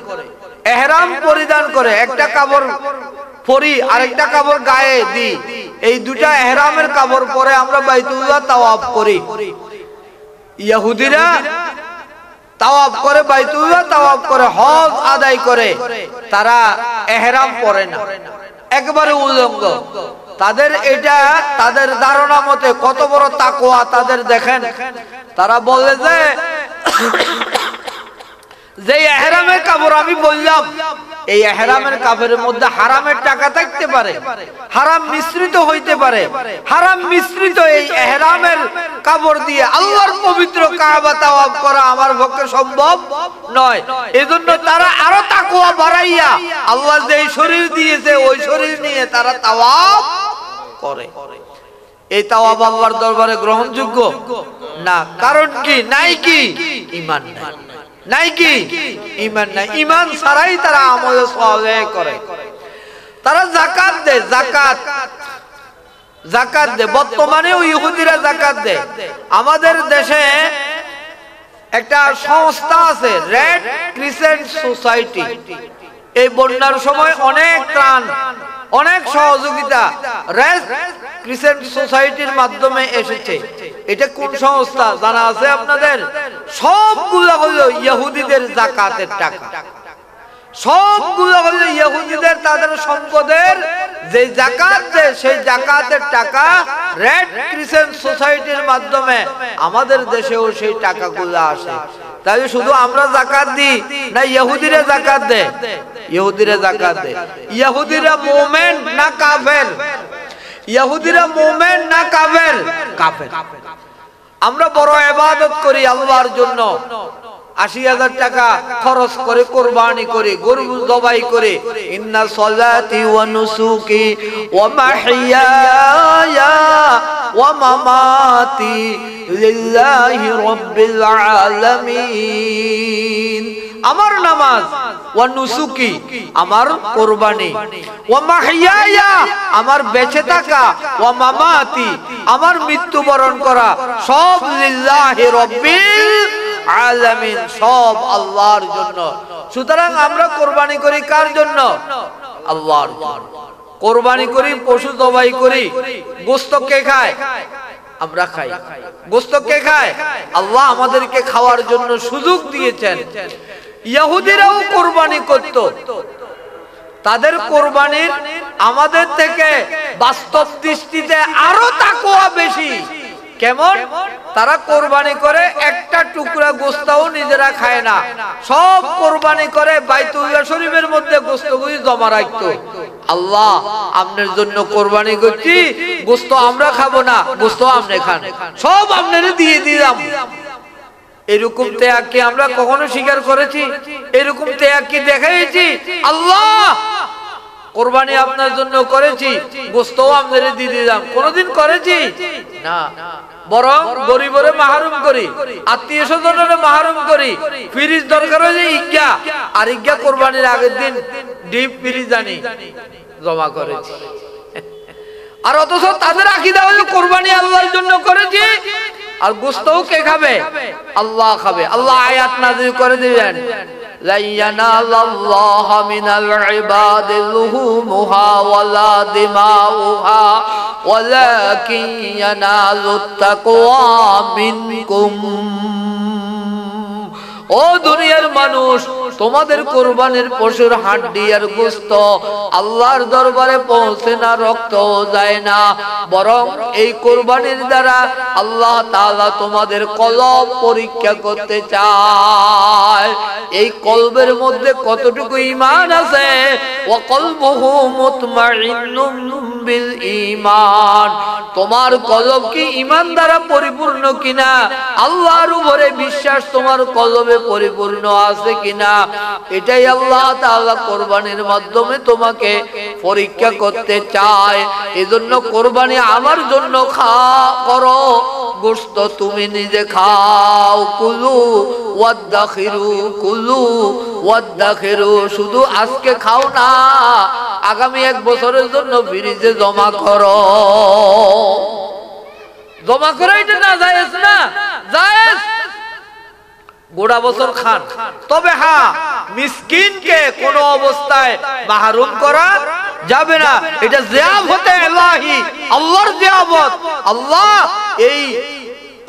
ইহরাম পরিধান করে একটা কাপড় পরি, আরেকটা কাপড় গায়ে দিই। এই দুটা ইহরামের কাপড় পরে আমরা বাইতুল্লাহ তাওয়াফ করি। ইহুদিরা তাওয়াফ করে, বাইতুল্লাহ তাওয়াফ করে, হজ আদায় করে। তারা ইহরাম পরে না, একবারে উলঙ্গ। তাদের এটা, তাদের ধারণা মতে কত বড় তাকওয়া তাদের দেখেন। তারা বলে যে ইহরামের কাপড় আমি বললাম, এই ইহরামের কাপড়ের মধ্যে হারামের টাকা থাকতে পারে, হারাম মিশ্রিত হইতে পারে। হারাম মিশ্রিত এই ইহরামের কাপড় দিয়ে আল্লাহর পবিত্র কাবা তাওয়াফ করা আমার পক্ষে সম্ভব নয়। এজন্য তারা আরো তাকওয়া বাড়াইয়া আল্লাহ যে শরীর দিয়েছে ওই শরীর নিয়ে তারা তাওয়াফ করে। এই তাওয়াফ আল্লাহর দরবারে গ্রহণযোগ্য না। কারণ কি? নাই কি? ঈমান নাই। নাই কি? ঈমান নাই। ঈমান ছাড়াই তারা আমলে সালেহ করে। তারা যাকাত দেয়, যাকাত যাকাত দেয়। বর্তমানেও ইহুদিরা যাকাত দেয়। আমাদের দেশে একটা সংস্থা আছে, রেড ক্রিসেন্ট সোসাইটি। এই বন্যার সময় অনেক ত্রাণ, অনেক সহযোগিতা রেড ক্রিসেন্ট সোসাইটির মাধ্যমে এসেছে। এটা কোন সংস্থা জানা আছে আপনাদের? সবগুলো হলো ইহুদিদের যাকাতের টাকা। সবগুলো হলো ইহুদিদের, তাদের সম্পদের যে যাকাত দেয় সেই যাকাতের টাকা রেড ক্রিসেন্ট সোসাইটির মাধ্যমে আমাদের দেশেও সেই টাকাগুলো আসে। তাই শুধু আমরা যাকাত দিই না, ইহুদিরা যাকাত দেয়? ইহুদিরা যাকাত দেয়। ইহুদিরা মুমিন না কাফের? ইহুদিরা মুমিন না কাফের? কাফের। আমরা বড় ইবাদত করি আল্লাহর জন্য, ৮০,০০০ টাকা খরচ করে কুরবানি করে, গরু জবাই করে। ইন্না সলাতি ওয়া নুসুকি ওয়া মাহইয়ায়া ওয়া মামাতি লিল্লাহি রাব্বিল আলামিন। আমার নামাজ, ওয়া নুসুকি আমার কুরবানি, ওয়া মাহইয়ায়া আমার বেঁচে থাকা, ওয়া মামাতি আমার মৃত্যুবরণ করা, সব লিল্লাহি রাব্বিল আলামিন, সব আল্লাহর জন্য। সুতরাং আমরা কুরবানি করি কার জন্য? আল্লাহর জন্য। কুরবানি করি, পশু জবাই করি। গোশত কে খায়? আমরা খাই। গোশত কে খায়? আল্লাহ আমাদেরকে খাওয়ার জন্য সুযোগ দিয়েছেন। ইহুদিরাও কুরবানি করত। তাদের কুরবানির আমাদের থেকে বাস্তব দৃষ্টিতে আরো তাকওয়া বেশি। কেমন? তারা কুরবানি করে একটা টুকরা গোশতও নিজেরা খায় না, সব কুরবানি করে বাইতুল্লাহ শরীফের মধ্যে গোশতগুলি জমা রাখতো। আল্লাহ আপনার জন্য কুরবানি করছি, গোশত আমরা খাবো না, গোশত আপনি খান, সব আপনারে দিয়ে দিলাম। এরকম ত্যাগ কি আমরা কখনো স্বীকার করেছি? এরকম ত্যাগ কি দেখাইছি? আল্লাহ কুরবানি আপনার জন্য করেছি, গোশতও আপনারে দিয়ে দিলাম, কোনদিন করেছি না। বরং গরিবরে মাহরুম করি, আত্মীয় স্বজনের মাহরুম করি। ফ্রিজ দরকার হলে ইজ্ঞা, আর ইজ্ঞা কুরবানির আগের দিন ডিপ ফ্রিজ আনি জমা করেছি। আর অথচ তাদের আকীদা হলো কুরবানি আল্লাহর জন্য করেছি, আর গোশতও কে খাবে? আল্লাহ খাবে। আল্লাহ আয়াত নাযিল করে দিলেন, লা ইয়ানালাল্লাহু মিনাল ইবাদি লুহুমুহা ওয়ালা দিমাউহা ওয়ালাকিন ইয়ানালুত তাকওয়া মিনকুম। ও দুনিয়ার মানুষ, তোমাদের কুরবানির পশুর হাড্ডি আর গোশত আল্লাহর দরবারে পৌঁছে না, রক্ত যায় না, বরং এই কুরবানির দ্বারা আল্লাহ তাআলা তোমাদের কলব পরীক্ষা করতে চায়। এই কলবের মধ্যে কতটুকু ঈমান আছে। ওয়া কলবুহু মুতমাইন্নুম বিল ঈমান, তোমার কলব কি ঈমান দ্বারা পরিপূর্ণ কিনা, আল্লাহর উপরে বিশ্বাস তোমার কলবে পরিপূর্ণ আছে কিনা, এটাই আল্লাহ তাআলা কুরবানির মাধ্যমে তোমাকে পরীক্ষা করতে চায়। এজন্য কুরবানি আমার জন্য করো, গোশত তুমি নিজে খাও। কুলু ওয়াদাখিরু, কুলু ওয়াদাখিরু, শুধু আজকে খাও না, আগামী 1 বছরের জন্য ফ্রিজে জমা করো। জমা করে এটা না জায়েজ না, জায়েজ গোটা বছর খান। তবে হ্যাঁ, মিসকিনকে কোন অবস্থায় মাহরুম করা যাবে না। এটা জিয়াফতে ইলাহি, আল্লাহর জিয়াফত। আল্লাহ এই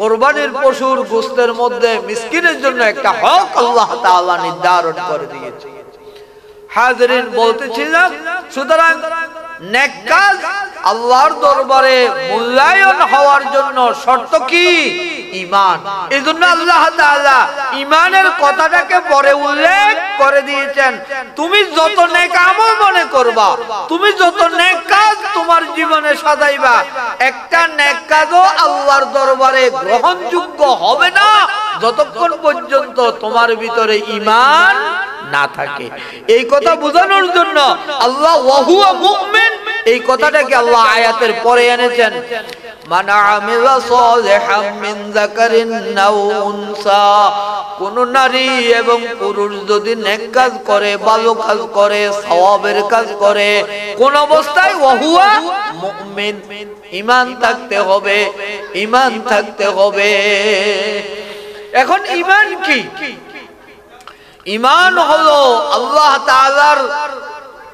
কুরবানির পশুর গোশতের মধ্যে মিসকিনের জন্য একটা হক আল্লাহ তাআলা নির্ধারণ করে দিয়েছে। হাজিরিন, বলতেছিলাম সুতরাং নেক কাজ আল্লাহর দরবারে মূল্যায়ন হওয়ার জন্য শর্ত কি? ঈমান। এজন্য আল্লাহ তাআলা ঈমানের কথাটাকে পরে উল্লেখ করে দিয়েছেন। তুমি যত নেক আমল মনে করবা, তুমি যত নেক কাজ তোমার জীবনে সাজাইবা, একটা নেক কাজও আল্লাহর দরবারে গ্রহণযোগ্য হবে না যতক্ষণ পর্যন্ত তোমার ভিতরে ঈমান না থাকে। এই কথা বোঝানোর জন্য আল্লাহ ওয়াহুয়া মুমিন এই কথাটাকে আল্লাহ আয়াতের পরে এনেছেন। মান আমিলা সালিহাম মিন যাকারিন আও উনসা, কোন নারী এবং পুরুষ যদি নেক কাজ করে, ভালো কাজ করে, সওয়াবের কাজ করে, কোন অবস্থায় ওয়াহুয়া মুমিন, ঈমান থাকতে হবে, ঈমান থাকতে হবে। এখন ঈমান কি? ঈমান হলো আল্লাহ তাআলার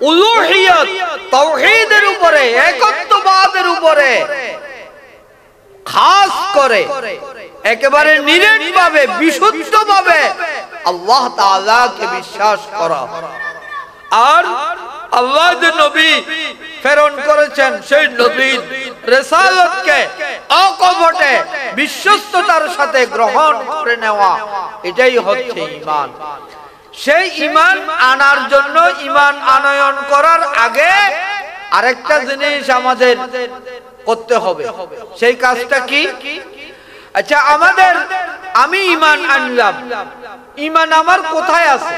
উলুহিয়ত, তাওহীদের উপরে, একত্ববাদের উপরে খাস করে একেবারে নিরেটভাবে, বিশুদ্ধভাবে আল্লাহ তাআলাকে বিশ্বাস করা। আর আল্লাহ যে নবী প্রেরণ করেছেন সেই নবীর রিসালাতকে অকপটে বিশ্বস্ততার সাথে গ্রহণ করে নেওয়া, এটাই হচ্ছে ঈমান। সেই ঈমান আনার জন্য, ঈমান আনয়ন করার আগে আরেকটা জিনিস আমাদের করতে হবে। সেই কাজটা কি? আচ্ছা, আমি ঈমান আনলাম, ঈমান আমার কোথায় আছে?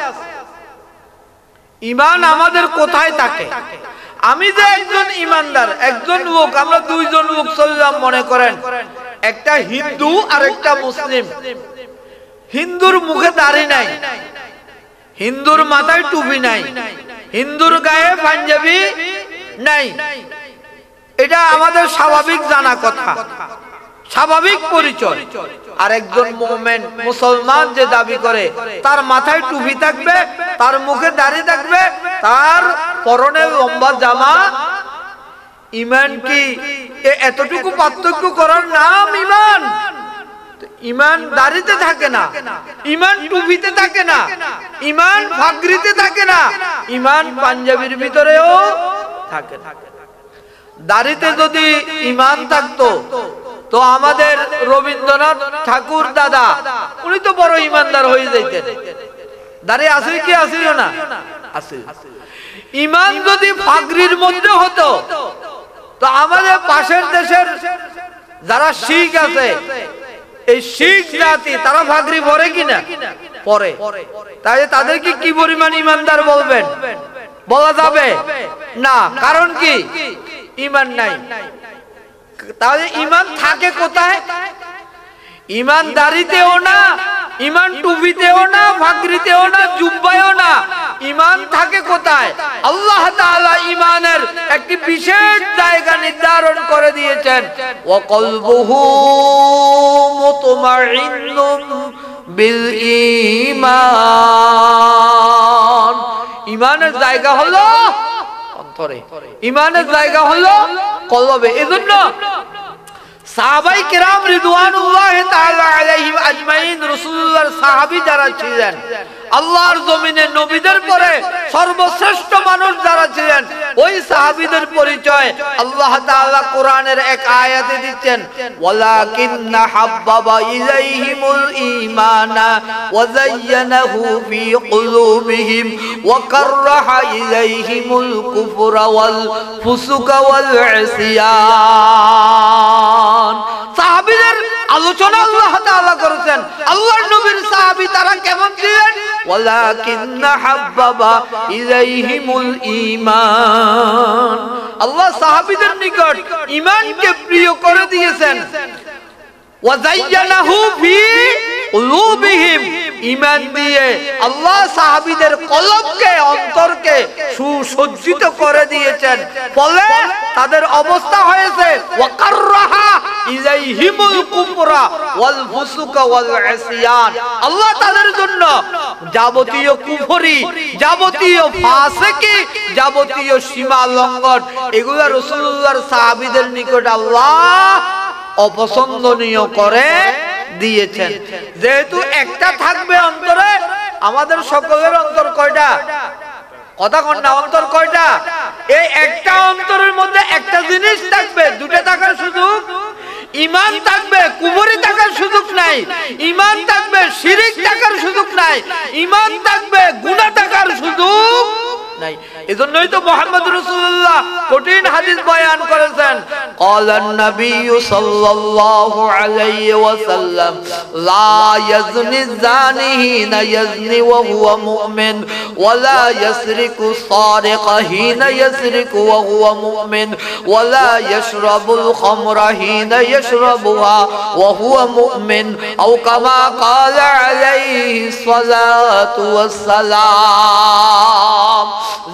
ঈমান আমাদের কোথায় থাকে? আমি যে একজন ঈমানদার, একজন লোক, আমরা 2 জন লোক চললাম মনে করেন, একটা হিন্দু আর একটা মুসলিম। হিন্দুর মুখে দাড়ি নাই, হিন্দুর মাথায় টুপি নাই, হিন্দুর গায়ে পাঞ্জাবি নাই, এটা আমাদের স্বাভাবিক জানা কথা, স্বাভাবিক পরিচয়। আর একজন মুমিন মুসলমান যে দাবি করে, তার মাথায় টুপি থাকবে, তার মুখে দাড়ি থাকবে, তার পরনে লম্বা জামা। ঈমান কি এতটুকু পার্থক্য করার নাম ঈমান? ঈমান দাড়িতে থাকে না, ঈমান টুপিতে থাকে না, ঈমান পাগড়িতে থাকে না, ঈমান পাঞ্জাবির ভিতরেও থাকে না। দাড়িতে যদি ঈমান থাকতো তো আমাদের রবীন্দ্রনাথ ঠাকুর দাদা, উনি তো বড় ঈমানদার হয়ে যাইতেন। দাড়ি আছে কি আসিল না? আছে। ঈমান যদি পাগড়ির মধ্যে হতো তো আমাদের পাশের দেশের যারা শিখ আছে, এই শিখ জাতি, তারা পাগড়ি পরে কিনা? পরে। তাই তাদেরকে কি পরিমাণ ঈমানদার বলবেন? বলা যাবে না। কারণ কি? ঈমান নাই। তাহলে ঈমান থাকে কোথায়? ঈমান দাড়িতেও না, ঈমান টুপিতেও না, পাগড়িতেও না, জুব্বায়ও না। ঈমান থাকে কোথায়? আল্লাহ তাআলা ঈমানের একটি বিশেষ জায়গা নির্ধারণ করে দিয়েছেন। ওয়া কলবুহু মুতমাইন্নুম বিল ঈমান। ঈমানের জায়গা হলো অন্তরে, ঈমানের জায়গা হলো কলবে। এজন্য সাহাবায়ে কেরাম রিদওয়ানুল্লাহি তাআলা আলাইহিম আজমাইন, রাসূলুল্লাহর সাহাবী যারা ছিলেন, আল্লাহর জমিনে নবীদের পরে সর্বশ্রেষ্ঠ মানুষ যারা ছিলেন ওই সাহাবীদের পরিচয় আল্লাহ তাআলা কোরআনের এক আয়াতে দিচ্ছেন, ওয়ালাকিন্না হাব্বাবা ইলাইহিমুল ঈমানা ওয়া যায়্যানাহু ফি কুলুবিহিম ওয়া কাররাহা ইলাইহিমুল কুফরা ওয়াল ফুসুকা ওয়াল ইসিয়ান। সাহাবীদের আলোচনা আল্লাহ তাআলা করেছেন। আল্লাহর নবীর সাহাবী তারা কেমন ছিলেন? ওয়ালাকিন্না হাব্বাবা ইলাইহিমুল ঈমান। আল্লাহ সাহাবীদের নিকট ঈমানকে প্রিয় করে দিয়েছেন। ওয়া যায়্যানাহু ফি কুলুবিহিম, ঈমান দিয়ে আল্লাহ সাহাবীদের কলবকে, অন্তরকে সুসজ্জিত করে দিয়েছেন। ফলে তাদের অবস্থা হয়েছে ওয়া কাররাহা ইলাইহিমুল কুফরা ওয়াল ফুসুকা ওয়াল ইসিয়ান। আল্লাহ তাদের জন্য যাবতীয় কুফরি, যাবতীয় ফাসিকি, যাবতীয় সীমা লঙ্ঘন এগুলো রাসূলুল্লাহর সাহাবীদের নিকট আল্লাহ অপছন্দনীয় করে দিয়েছেন। যেহেতু একটা থাকবে অন্তরে, আমাদের সকলের অন্তর কয়টা? কথা কোন না, অন্তর কয়টা? এই একটা অন্তরের মধ্যে একটা জিনিস থাকবে, দুটো থাকার সুযোগ। ঈমান থাকবে, কুফরি থাকার সুযোগ নাই। ঈমান থাকবে, শিরক থাকার সুযোগ নাই। ঈমান থাকবে, গুনাহ থাকার সুযোগ নাই। এজন্যই তো মুহাম্মদ রাসূলুল্লাহ কঠিন হাদিস বয়ান করেছেন, ক্বালান নবী সাল্লাল্লাহু আলাইহি ওয়াসাল্লাম লা ইয়াজনি যানি হিনা ইয়াজনি ওয়া হুয়া মুমিন ওয়া লা ইয়াসরিকু সারিকু হিনা ইয়াসরিকু ওয়া হুয়া মুমিন ওয়া লা ইয়াশরাবুল খামরা হিনা ইয়াশরাবুহা ওয়া হুয়া মুমিন আও কামা ক্বালা আলাইহি সালাতু ওয়াস সালাম।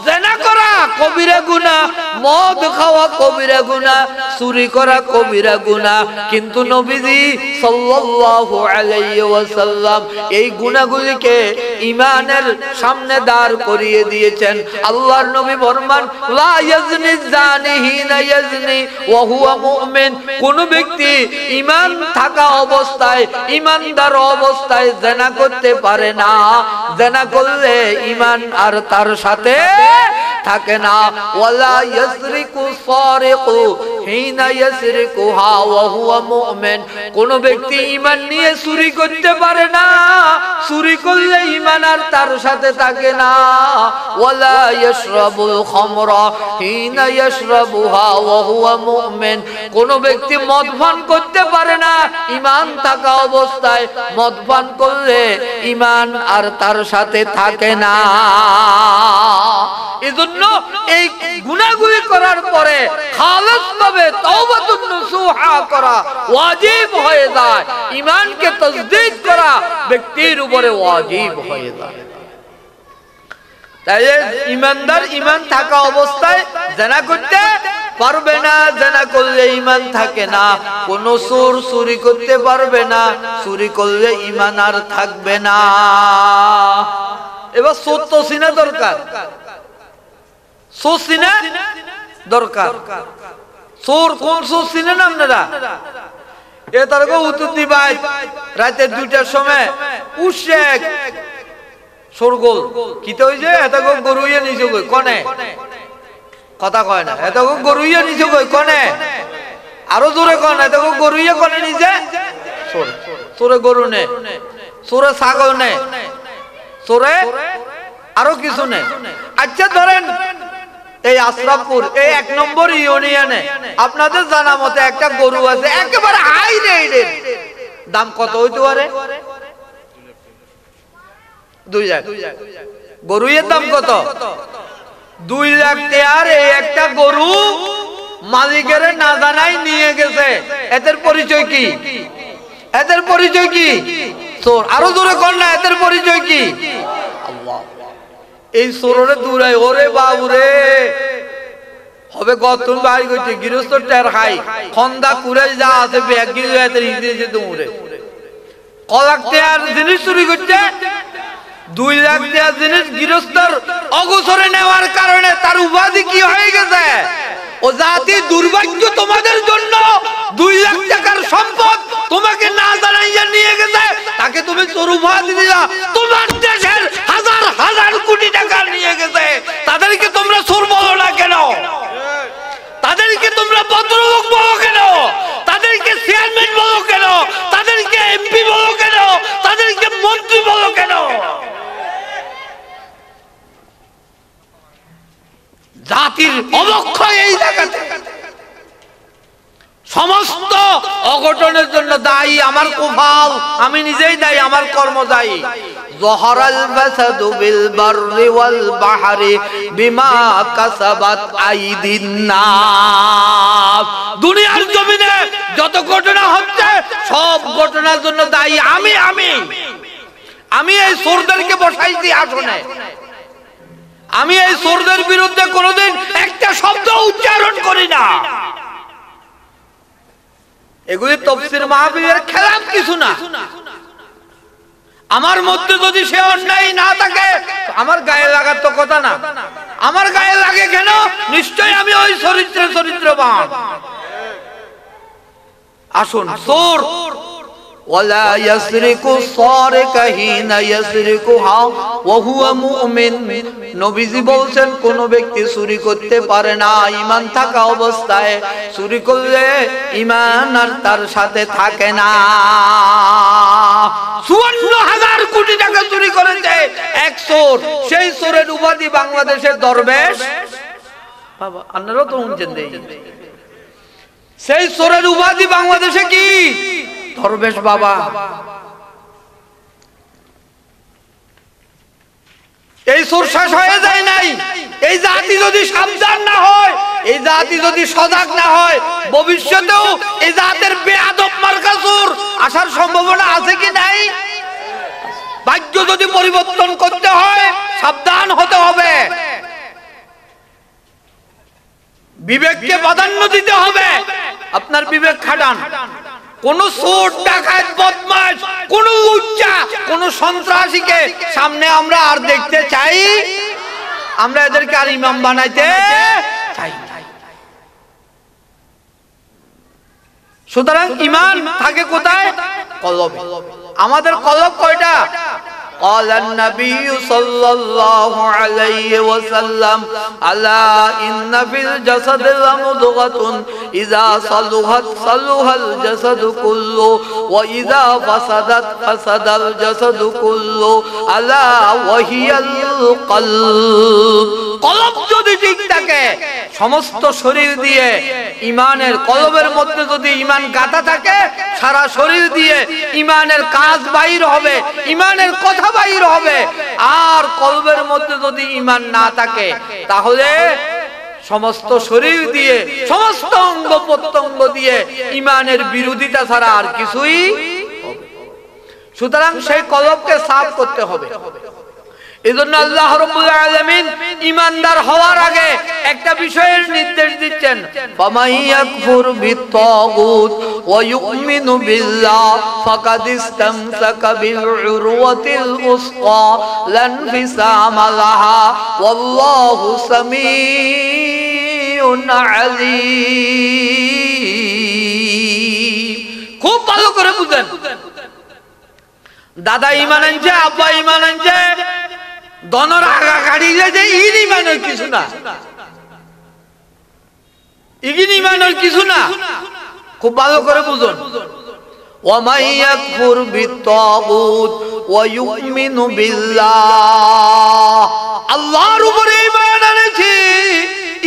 জিনা করা কবিরা গুনাহ, মদ খাওয়া কবিরা গুনাহ, চুরি করা কবিরা গুনাহ, কিন্তু নবীজি সাল্লাল্লাহু আলাইহি ওয়াসাল্লাম এই গুনাহগুলিকে ঈমানের সামনে দাঁড় করিয়ে দিয়েছেন। আল্লাহর নবী ফরমান, লা ইয়াজনি যানি হিনা ইয়াজনি ওয়া হুয়া মুমিন। কোন ব্যক্তি ঈমান থাকা অবস্থায়, ঈমানদার অবস্থায় জিনা করতে পারে না। জিনা করলে ঈমান আর তার সাথে থাকে না। ওয়ালা ইয়াসরিকু সারিকু হিনা ইয়াসরিকুহা ওয়া হুয়া মুমিন। কোন ব্যক্তি ঈমান নিয়ে চুরি করতে পারে না, চুরি করলে ঈমান আর তার সাথে থাকে না। ওয়ালা ইয়াশরাবুল খামরা হিনা ইয়াশরাবুহা ওয়া হুয়া মুমিন। কোন ব্যক্তি মদ পান করতে পারে না, ঈমান থাকা অবস্থায় মদ পান করলে ঈমান আর তার সাথে থাকে না। এজন্য এই গুনাহগুলি করার পরে খালিসভাবে তাওবাতুন নসুহা করা ওয়াজিব হয়ে যায়। ঈমানকে তাসদীক করা ব্যক্তির উপরে ওয়াজিব হয়ে যায়। তাই ঈমানদার ঈমান থাকা অবস্থায় জিনা করতে পারবে না, জিনা করলে ঈমান থাকে না। কোন চোর চুরি করতে পারবে না, চুরি করলে ঈমান আর থাকবে না। এবার চোর তো চিনা দরকার, চোর চিনা দরকার। চোর কোন চোর চিনেন আপনারা? এ তার উত্তর দিবাই রাতে 2টার সময় উঠছে সরগোল কিতে হইছে, এত গরুইয়া নিচে গই কনে, কথা কয় না, এত গরুইয়া নিচে গই কনে, আরো জোরে কন, এত গরুইয়া কনে নিচে। চোর, চোরে গরু নে, চোরে ছাগল নে, চোরে আরো কিছু নে। আচ্ছা ধরেন এই আশরাফপুর এই 1 নম্বর ইউনিয়নে আপনাদের জানা মতে একটা গরু আছে, একেবারে হাই রেটের, দাম কত হইতে পারে? 2 লাখ। গরুর দাম কত? 2 লাখ টাকার এই একটা গরু মালিকের না জানাই নিয়ে গেছে। এদের পরিচয় কি? এদের পরিচয় কি? চোর। আরো জোরে কর না, এদের পরিচয় কি? আল্লাহ। এই চোরে দূরাই, ওরে বাবুরে হবে গতন বাড়ি গইছে গৃহস্থ টের খাই খন্দা কুড়ে যা আছে ব্যাগ গিয়ে এদের ইংরেজি দৌড়ে কলাক টাকার জিনিস চুরি করছে। 2 লাখ টাকার জিনিস গৃহস্থর অগোচরে নেওয়ার কারণে তার উপাধি কি হয়ে গেছে? ও জাতি দুর্ভাগ্য তোমাদের জন্য 2 লাখ টাকার সম্পদ তোমাকে না জানাইয়া নিয়ে গেছে, তাকে তুমি চোর উপাধি দিলা। তোমার দেশের জাতির অবক্ষয় এই জায়গাতে। সমস্ত অঘটনের জন্য দায়ী আমার কুফাল, আমি নিজেই দায়ী, আমার কর্ম দায়ী। যহরাল ফাসাদু বিল বাররি ওয়াল বাহরি বিমা কাসাবাত আইদিন নাস। দুনিয়ার জমিনে যত ঘটনা হচ্ছে সব ঘটনার জন্য দায়ী আমি এই চোরদেরকে বসাইছি আসনে। আমি এই চোরদের বিরুদ্ধে কোনোদিন একটা শব্দ উচ্চারণ করি না। এগুলি তাফসীর মাহফিলের খেলাফ কিছু না। আমার মধ্যে যদি সে অন্যায় না থাকে আমার গায়ে লাগার তো কথা না। আমার গায়ে লাগে কেন? নিশ্চয় আমি ওই চরিত্রবান। আসুন, চোর ওয়ালা ইয়াসরিকু সারিকা হিনা ইয়াসরিকুহা ওয়া হুয়া মুমিন। নবীজি বলেন কোন ব্যক্তি চুরি করতে পারে না ঈমান থাকা অবস্থায়। চুরি করলে ঈমান আর তার সাথে থাকে না। ৫৪,০০০ কোটি টাকা চুরি করেছে এক চোর। সেই চোরের উপাধি বাংলাদেশের দরবেশ। বাবা আপনারা তো শুনছেন, সেই চোরের উপাধি বাংলাদেশে কি? দরবেশ বাবা। এই চোর শেষ হয়ে যায় নাই। এই জাতি যদি সাবধান না হয়, এই জাতি যদি সজাগ না হয়, ভবিষ্যতেও এই জাতের বেয়াদব মার্কা চোর আসার সম্ভাবনা আছে কি নাই? ভাগ্য যদি পরিবর্তন করতে হয় সাবধান হতে হবে, বিবেককে প্রাধান্য দিতে হবে। আপনার বিবেক খাটান। কোন চোর, ডাকাত, বদমাশ, কোন লুচ্চা, কোন সন্ত্রাসীকে সামনে আমরা আর দেখতে চাই? আমরা এদেরকে আর ইমাম বানাইতে চাই। সুতরাং ঈমান থাকে কোথায়? কলবে। আমাদের কলব কয়টা? قال النبي صلى الله عليه وسلم ألا إن في الجسد لمضغة إذا صلحت صلح الجسد كله وإذا فسدت فسد الجسد كله ألا وهي القلب। কলব যদি ঠিক থাকে সমস্ত শরীর দিয়ে ঈমানের, কলবের মধ্যে যদি ঈমান গাঁথা থাকে সারা শরীর দিয়ে ঈমানের কাজ বাইর হবে, ঈমানের কথা বাইর হবে। আর কলবের মধ্যে যদি ঈমান না থাকে তাহলে সমস্ত শরীর দিয়ে, সমস্ত অঙ্গ প্রত্যঙ্গ দিয়ে ঈমানের বিরোধিতা ছাড়া আর কিছুই হবে। সুতরাং সেই কলবকে সাফ করতে হবে। এজন্য আল্লাহ রাব্বুল আলামিন ঈমানদার হওয়ার আগে একটা বিষয়ের নির্দেশ দিচ্ছেন, ফামাইয়াকফুর বিত্তাগুত ওয়া ইউমিনু বিল্লাহ ফাকাদ ইসতামসাকা বিল উরওয়াতিল উসকা লান ফিসামা লাহা ওয়াল্লাহু সামিউন আলীম। খুব ভালো করে বুঝেন। দাদা ঈমান আনছে, আব্বা ঈমান আনছে, দনর আগা গাড়ি যে ঈমানের কিছু না, ঈমানের কিছু না। খুব ভালো করে বুঝুন। ওয়া মাইয়াকফুর বিত্তাগুত ওয়া ইউমিনু বিল্লাহ। আল্লাহর উপরে ঈমান এনেছি,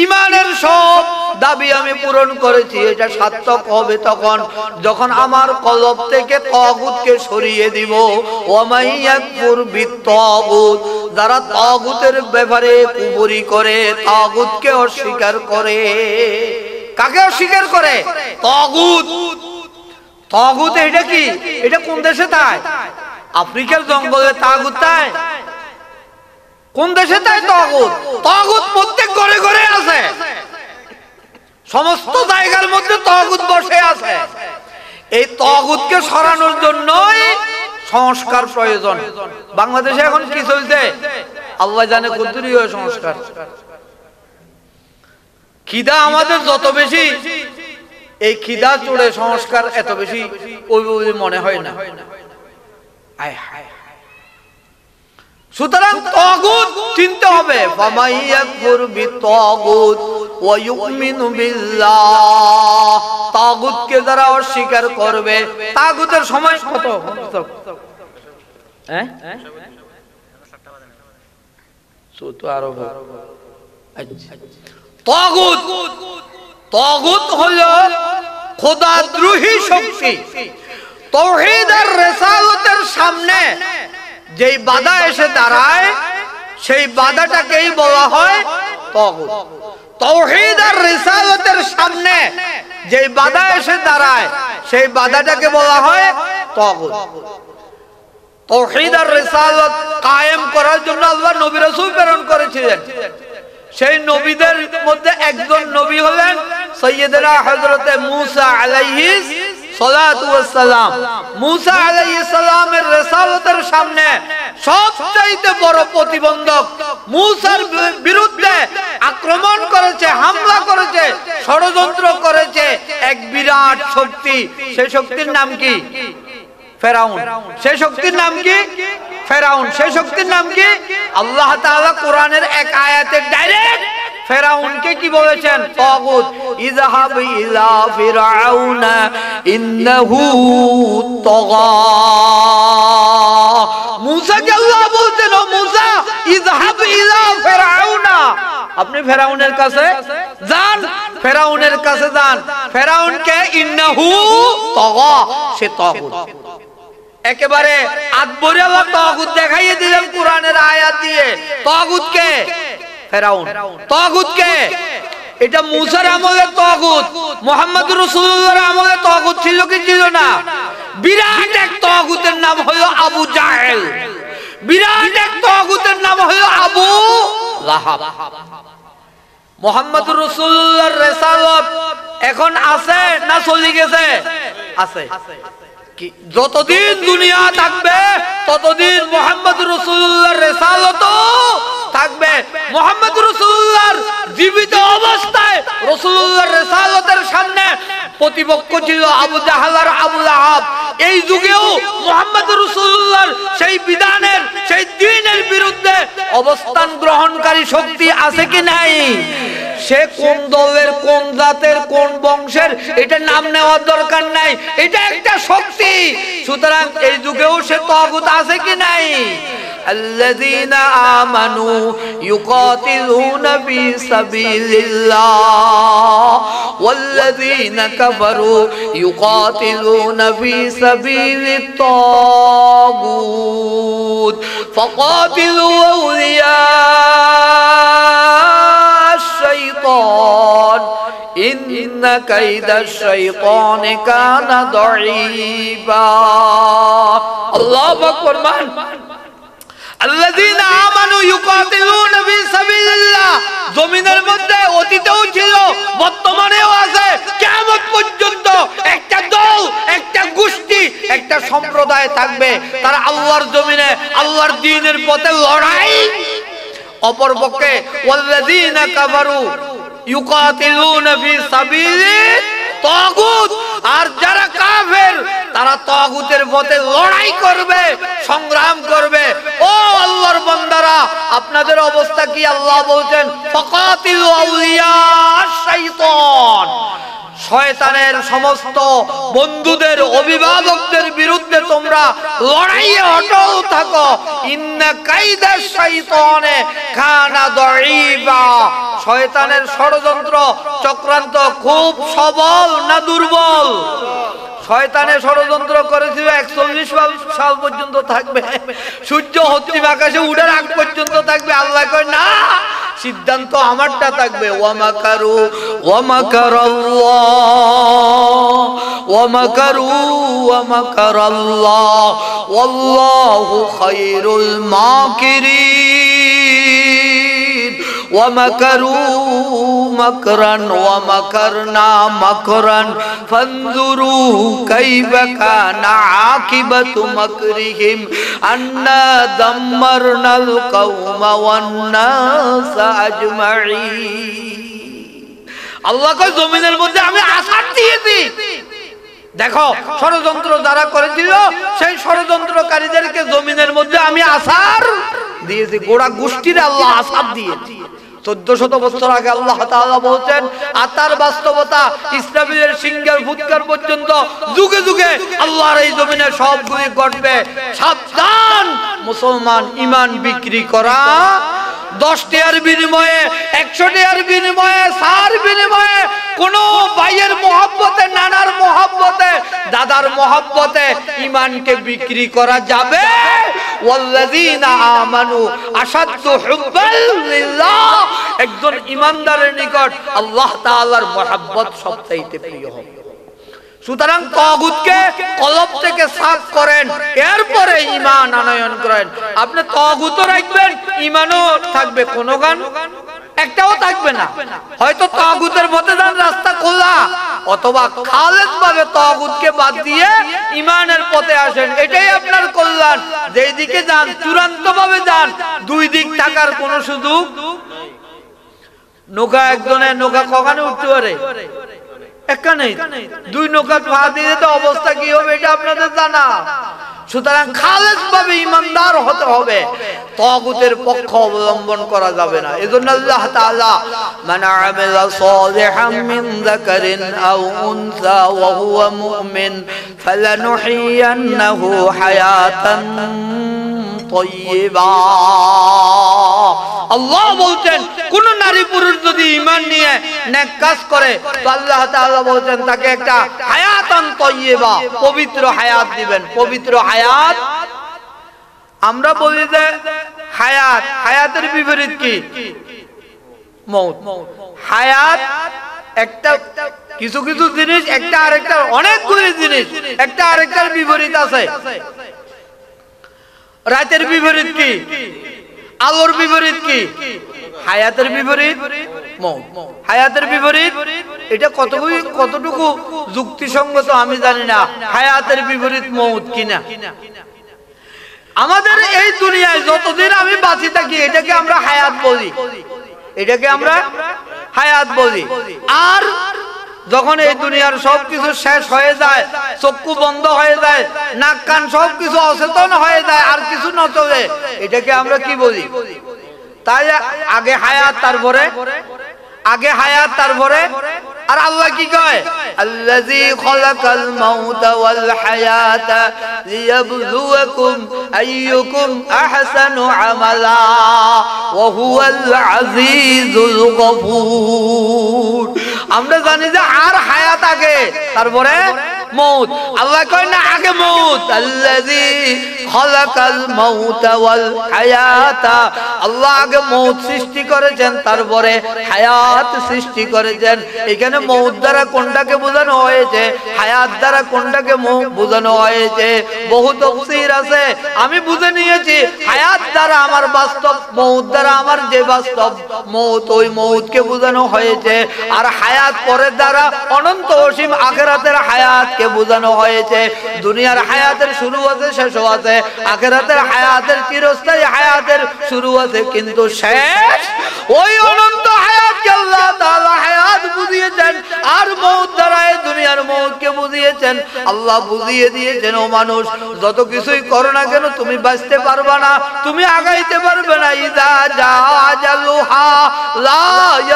ঈমানের সব দাবি আমি পূরণ করেছি। এটা সার্থক হবে তখন যখন আমার কলব থেকে তাগুতকে সরিয়ে দিব। ওয়া মাইয়াকফুর বিত্তাগুত, যারা তাগুতের ব্যাপারে কুফরি করে, তাগুতকে অস্বীকার করে। কাকে অস্বীকার করে? তাগুত। তাগুত এটা কি? এটা কোন দেশে তাই? আফ্রিকার জঙ্গলে তাগুত তাই? কোন দেশে তাই তাগুত? তাগুত প্রত্যেক ঘরে ঘরে আছে, সমস্ত জায়গার মধ্যে তাগুত বসে আছে। এই তাগুতকে সরানোর জন্যই সংস্কার প্রয়োজন। বাংলাদেশে এখন কি চলছে আল্লাহ জানে, কতদূরই হয় সংস্কার। খিদা আমাদের যত বেশি, এই খিদা চড়ে সংস্কার এত বেশি ওই মনে হয় না। সুতরাং তাগুত চিনতে হবে। ফামাইয়াকফুর বিত্তাগুত ওয়া ইউমিনু বিল্লাহ, তাগুতকে যারা অস্বীকার করবে। তাগুতের সময় কত? তাগুত, তাগুত হলো খোদাদ্রোহী শক্তি। তাওহীদ আর রিসালাতের সামনে যেই বাধা এসে দাঁড়ায় সেই বাধাটাকেই বলা হয় তাগুত। তাওহীদ আর রিসালাতের সামনে যেই বাধা এসে দাঁড়ায় সেই বাধাটাকে বলা হয় তাগুত। তাওহীদ আর রিসালাত কায়েম করার জন্য আল্লাহ নবী রাসূল প্রেরণ করেছিলেন। সেই নবীদের মধ্যে একজন নবী হলেন সাইয়্যিদনা হযরতে মূসা আলাইহিস সালাতু ওয়াস সালাম। মূসা আলাইহিস সালামের রিসালাতের সামনে সবচাইতে বড় প্রতিবন্ধক, মূসার বিরুদ্ধে আক্রমণ করেছে, হামলা করেছে, ষড়যন্ত্র করেছে এক বিরাট শক্তি। সেই শক্তির নাম কি? ফেরাউন। সেই শক্তির নাম কি? ফেরাউন। সেই শক্তির নাম কি? আল্লাহ তাআলা কোরআনের এক আয়াতে ডাইরেক্ট ফেরাউনকে কি বলেছেন? তাগুত। ইযহাব ইলা ফিরআউনা ইন্নাহু তাগা। মূসাকে আল্লাহ বলতেন, ও মূসা ইযহাব ইলা ফিরআউনা, আপনি ফেরাউনের কাছে যান, ফেরাউনের কাছে যান। ফেরাউনকে ইন্নাহু তাগা, সে তাগুত। একেবারে আকবরে আল্লাহ তাগুত দেখাইয়ে দিলেন কোরআনের আয়াত দিয়ে। তাগুতকে? ফেরাউন। তাগুতকে? এটা মূসার আমলে তাগুত, মুহাম্মদ রাসূলুল্লাহর আমলে তাগুত ছিল কি ছিল না? বিরাট এক তাগুতের নাম হলো আবু জাহেল। বিরাট এক তাগুতের নাম হলো আবু লাহাব। মুহাম্মদ রাসূলুল্লাহর রিসালাত এখন আছে না চলে গেছে? আছে। যতদিন দুনিয়া থাকবে ততদিন মুহাম্মদ রাসূলুল্লাহর রিসালাতও থাকবে। মুহাম্মদ রাসূলুল্লাহর জীবিত অবস্থায় রাসূলুল্লাহর রিসালাতের সামনে প্রতিপক্ষ ছিল আবু জাহল আর আবু লাহাব। এই যুগেও মুহাম্মদ রাসূলুল্লাহর সেই বিধানের, সেই দ্বীনের বিরুদ্ধে অবস্থান গ্রহণকারী শক্তি আছে কি নাই? সে কোন দলের, কোন জাতের, কোন বংশের, এটা নাম নেওয়ার দরকার নাই, এটা একটা শক্তি। সুতরাং এই যুগেও সে তাগুত আছে কি নাই? আল্লাযীনা আমানু ইউকাতিলুনা ফি সাবিলিল্লাহ ওয়াল্লাযীনা কাফারু ইউকাতিলুনা ফি সাবিলিত তাগুত ফাকাতিলু আউলিয়া الشيطان إن كيد الشيطان كان ضعيفا الله أكبر মান الذين آمنوا يقاتلون في سبيل الله জমিনের মধ্যে অতীতেও ছিল, বর্তমানেও আছে, কিয়ামত পর্যন্ত একটা দল, একটা গোষ্ঠী, একটা সম্প্রদায় থাকবে, তারা আল্লাহর জমিনে আল্লাহর দ্বীনের পথে লড়াই। অপরপক্ষে ওয়াল্লাযীনা কাফারু ইউকাতিলুনা ফি সাবিলিত তাগুত, আর যারা কাফের তারা তাগুতের পথে লড়াই করবে, সংগ্রাম করবে। ও আল্লাহর বান্দারা, আপনাদের অবস্থা কি? আল্লাহ বলছেন ফাকাতিলু আউলিয়া শাইতান, শয়তানের সমস্ত বন্ধুদের, অভিভাবকদের বিরুদ্ধে তোমরা লড়াইয়ে অটল থাকো। ইন্না কাইদাশ শাইতানে কানা দাঈফা, শয়তানের ষড়যন্ত্র চক্রান্ত খুব সবল না দুর্বল? শয়তানের ষড়যন্ত্র করেছিল 41 সাল পর্যন্ত থাকবে, সূর্য পশ্চিম আকাশে উঠার আগ পর্যন্ত থাকবে। আল্লাহ কয় না, সিদ্ধান্ত আমারটা থাকবে। ওয়ামাকারু ওয়ামাকারাল্লাহ ওয়ামাকারু ওয়ামাকারাল্লাহ ওয়াল্লাহু খায়রুল মাকিরিন ওয়ামাকারু মাকরান ওয়ামাকারনা মাকরান ফানজুরু কাইফা কানা আকিবাতু মাকরিহিম আন্না দাম্মারনাল কওমা ওয়ান নাস আজমাইন। আল্লাহ কয় জমিনের মধ্যে আমি আসার দিয়েছি। দেখো, ষড়যন্ত্র যারা করেছিল সেই ষড়যন্ত্রকারীদেরকে জমিনের মধ্যে আমি আসার দিয়েছি, গোড়া গোষ্ঠীর আল্লাহ আসার দিয়েছি। 1400 বছর আগে আল্লাহ তাআলা বলছেন, আতার বাস্তবতা ইসরাফিলের সিংহের ফুৎকার পর্যন্ত যুগে যুগে আল্লাহর এই জমিনে সবগুলি ঘটবে। সাবধান মুসলমান, ঈমান বিক্রি করা 10 টাকার বিনিময়ে 100 টাকার বিনিময়ে সার বিনিময়ে কোন ভাইয়ের মহব্বতে নানার মহব্বতে দাদার মহব্বতে ঈমানকে বিক্রি করা যাবে ওয়াল্লাযীনা আমানু আশাদ্দু হুব্বাল লিল্লাহ একজন ঈমানদারের নিকট আল্লাহ তাআলার মহব্বত সবচাইতে প্রিয় হবে সুতরাং তাগুতকে কলব থেকে সাফ করেন এরপরে ঈমান আনয়ন করেন আপনি তাগুতও রাখবেন ঈমানও থাকবে কোন গান একটাও থাকবে না হয়তো তাগুতের পথে যান রাস্তা খোলা অথবা খালেস ভাবে তাগুতকে বাদ দিয়ে ঈমানের পথে আসেন এটাই আপনার কল্যাণ যেই দিকে যান চূড়ান্ত ভাবে যান দুই দিক থাকার কোনো সুযোগ নৌকা একজনের নৌকা কখনো উঠতে পারে এখানে দুই নৌকা পা দিয়ে তো অবস্থা কি হবে এটা আপনাদের জানা সুতরাং খালেস ভাবে ঈমানদার হতে হবে তাগুতের পক্ষ অবলম্বন করা যাবে না এজন্য আল্লাহ তাআলা মান আমিলা সালিহাম মিন যাকারিন আও উনসা ওয়া হুয়া মুমিন ফালানুহিয়ান্নাহু হায়াতান তাইয়্যিবা আল্লাহ বলছেন কোন নারী পুরুষ যদি ঈমান নিয়ে নেক কাজ করে তো আল্লাহ তাআলা বলছেন তাকে একটা হায়াতান তাইয়্যিবা পবিত্র হায়াত দিবেন পবিত্র হায়াত আমরা বলি যে হায়াত হায়াতের বিপরীত কি মউত হায়াত একটা কিছু কিছু জিনিস একটা আরেকটা অনেকগুলো জিনিস একটা আরেকটার বিপরীত আছে রাতের বিপরীত কি আলোর বিপরীত কি হায়াতের বিপরীত মউত হায়াতের বিপরীত এটা কতটুকু যুক্তিসঙ্গত আমি জানি না হায়াতের বিপরীত মউত কিনা আমাদের এই দুনিয়ায় যতদিন আমি বাঁচি থাকি এটাকে আমরা হায়াত বলি এটাকে আমরা হায়াত বলি আর যখন এই দুনিয়ার সবকিছু শেষ হয়ে যায় চক্ষু বন্ধ হয়ে যায় নাক কান সবকিছু অচেতন হয়ে যায় আর কিছু না চলে এটাকে আমরা কি বলি তাই আগে হায়াত তারপরে আর আল্লাহ কি কয় আল্লাযী খালাকাল মাউতা ওয়াল হায়াতা লিয়াবলুয়াকুম আইয়ুকুম আহসানু আমালা ওয়া হুয়াল আজিজুল গফুর আমরা জানি যে আর হায়াত আগে তারপরে মউত আল্লাহ কয় না আগে মউত আল্লাযী খালাকাল মাউতা ওয়াল হায়াতা আল্লাহ আগে মউত সৃষ্টি করেছেন তারপরে হায়াত সৃষ্টি করেছেন এখানে মউত দ্বারা কোনটাকে বোঝানো হয়েছে হায়াত দ্বারা কোনটাকে বোঝানো হয়েছে বহু তাফসীর আছে আমি বুঝে নিয়েছি হায়াত দ্বারা আমার বাস্তব মউত দ্বারা আমার যে বাস্তব মউত ওই মউতকে বোঝানো হয়েছে আর হায়াত পরের দ্বারা অনন্ত অসীম আখিরাতের হায়াতকে বোঝানো হয়েছে দুনিয়ার হায়াতের শুরু আছে শেষও আছে আখিরাতের হায়াতের চিরস্থায়ী হায়াতের শুরু আছে কিন্তু শেষ ওই অনন্ত হায়াতকে আল্লাহ তাআলা হায়াত বুঝিয়েছেন আর মউত দ্বারা এই দুনিয়ার মউতকে বুঝিয়েছেন আল্লাহ বুঝিয়ে দিয়েছেন ও মানুষ যত কিছুই করো না কেন তুমি বাঁচতে পারবে না তুমি আগাইতে পারবে না ইযা জাআজালুহা লা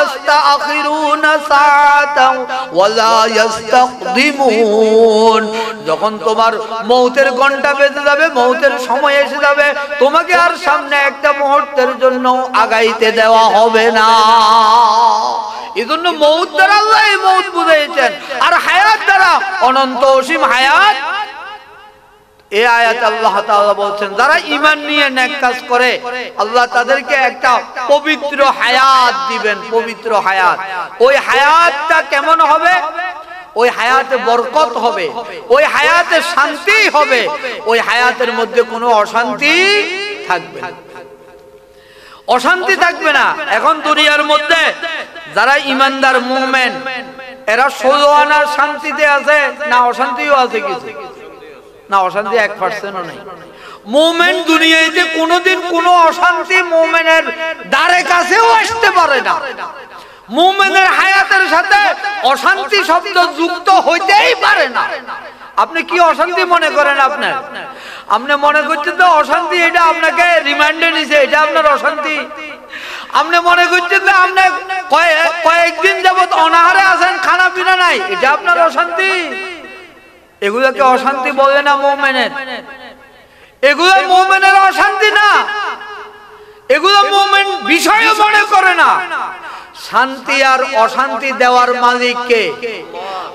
ইস্তাখিরুনা সাআতাও ওয়া লা ইস্তাকদিমুন যখন তোমার মউতের ঘন্টা বেজে যাবে মউতের সময় এসে যাবে তোমাকে আর সামনে একটা মুহূর্তের জন্য আগাইতে দেওয়া হবে না এজন্য মউত দ্বারা আল্লাহ এই মউত বুঝাইছেন আর হায়াত দ্বারা অনন্ত অসীম হায়াত এই আয়াত আল্লাহ তাআলা বলছেন যারা ঈমান নিয়ে নেক কাজ করে আল্লাহ তাদেরকে একটা পবিত্র হায়াত দিবেন পবিত্র হায়াত ওই হায়াতটা কেমন হবে ওই হায়াতে বরকত হবে ওই হায়াতে শান্তি হবে ওই হায়াতের মধ্যে কোনো অশান্তি থাকবে না অশান্তি থাকবে না এখন দুনিয়ার মধ্যে যারা ঈমানদার মুমিন এরা 16 আনা শান্তিতে আছে না অশান্তিও আছে কিছু না অশান্তি 1% ও নাই মুমিন দুনিয়াতে কোনোদিন কোনো অশান্তি মুমিনের দ্বারে কাছেও আসতে পারে না মুমিনের হায়াতের সাথে অশান্তি শব্দ যুক্ত হইতেই পারে না আপনি কি অশান্তি মনে করেন আপনি মনে করছেন তো অশান্তি এটা আপনাকে রিমান্ডে নিছে এটা আপনার অশান্তি আপনি মনে করছেন যে আপনি কয়েকদিন যাবত অনাহারে আছেন খানা পিনা নাই এটা আপনার অশান্তি এগুলোকে অশান্তি বলে না মুমিনের এগুলো মুমিনের অশান্তি না এগুলো মুমিন বিষয় মনে করে না। শান্তি আর অশান্তি দেওয়ার মালিক কে?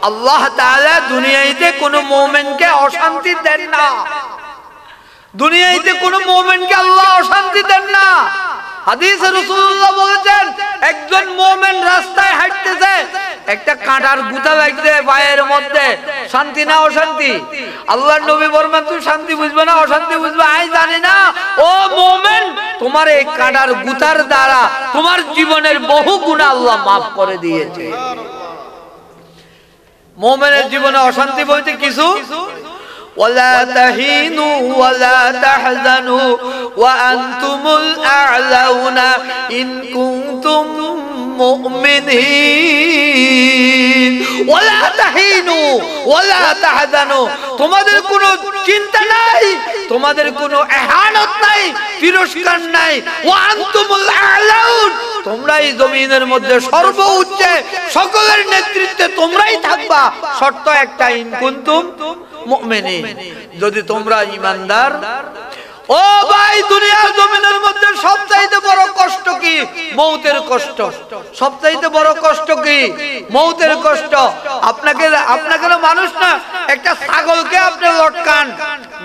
আল্লাহ তাআলা দুনিয়াতে কোনো মুমিনকে অশান্তি দেন না। দুনিয়াতে কোনো মুমিনকে আল্লাহ অশান্তি দেন না। হাদিসে রাসূলুল্লাহ বলেছেন, একজন মুমিন রাস্তায় হাঁটতেছে, একটা কাঁটার গুতা লাগছে পায়ের মধ্যে, শান্তি না অশান্তি? আল্লাহর নবী বলেন, তুই শান্তি বুঝবে না অশান্তি বুঝবে? আমি জানি না। ও মুমিন, তোমার এই কাঁটার গুতার দ্বারা তোমার জীবনের বহু গুনাহ আল্লাহ maaf করে দিয়েছে। মুমিনের জীবনে অশান্তি বলতে কিছু, ولا تهينوا ولا تحزنوا وأنتم الأعلون إن كنتم مؤمنين ولا تهينوا ولا تحزنوا তোমাদের কোনো চিন্তা নাই, তোমাদের কোনো ইহানত নাই, তিরস্কার নাই। وأنتم الأعلون তোমরাই জমিনের মধ্যে সর্বোচ্চে, সকলের নেতৃত্বে তোমরাই থাকবা। শর্ত একটা, ইন কুনতুম মুমিনিন, যদি তোমরা ঈমানদার। ও ভাই, দুনিয়ার জমিনের মধ্যে সবচাইতে বড় কষ্ট কি? মৌতের কষ্ট। সবচাইতে বড় কষ্ট কি? মৌতের কষ্ট। আপনাকে মানুষ না, একটা ছাগলকে আপনি লটকান,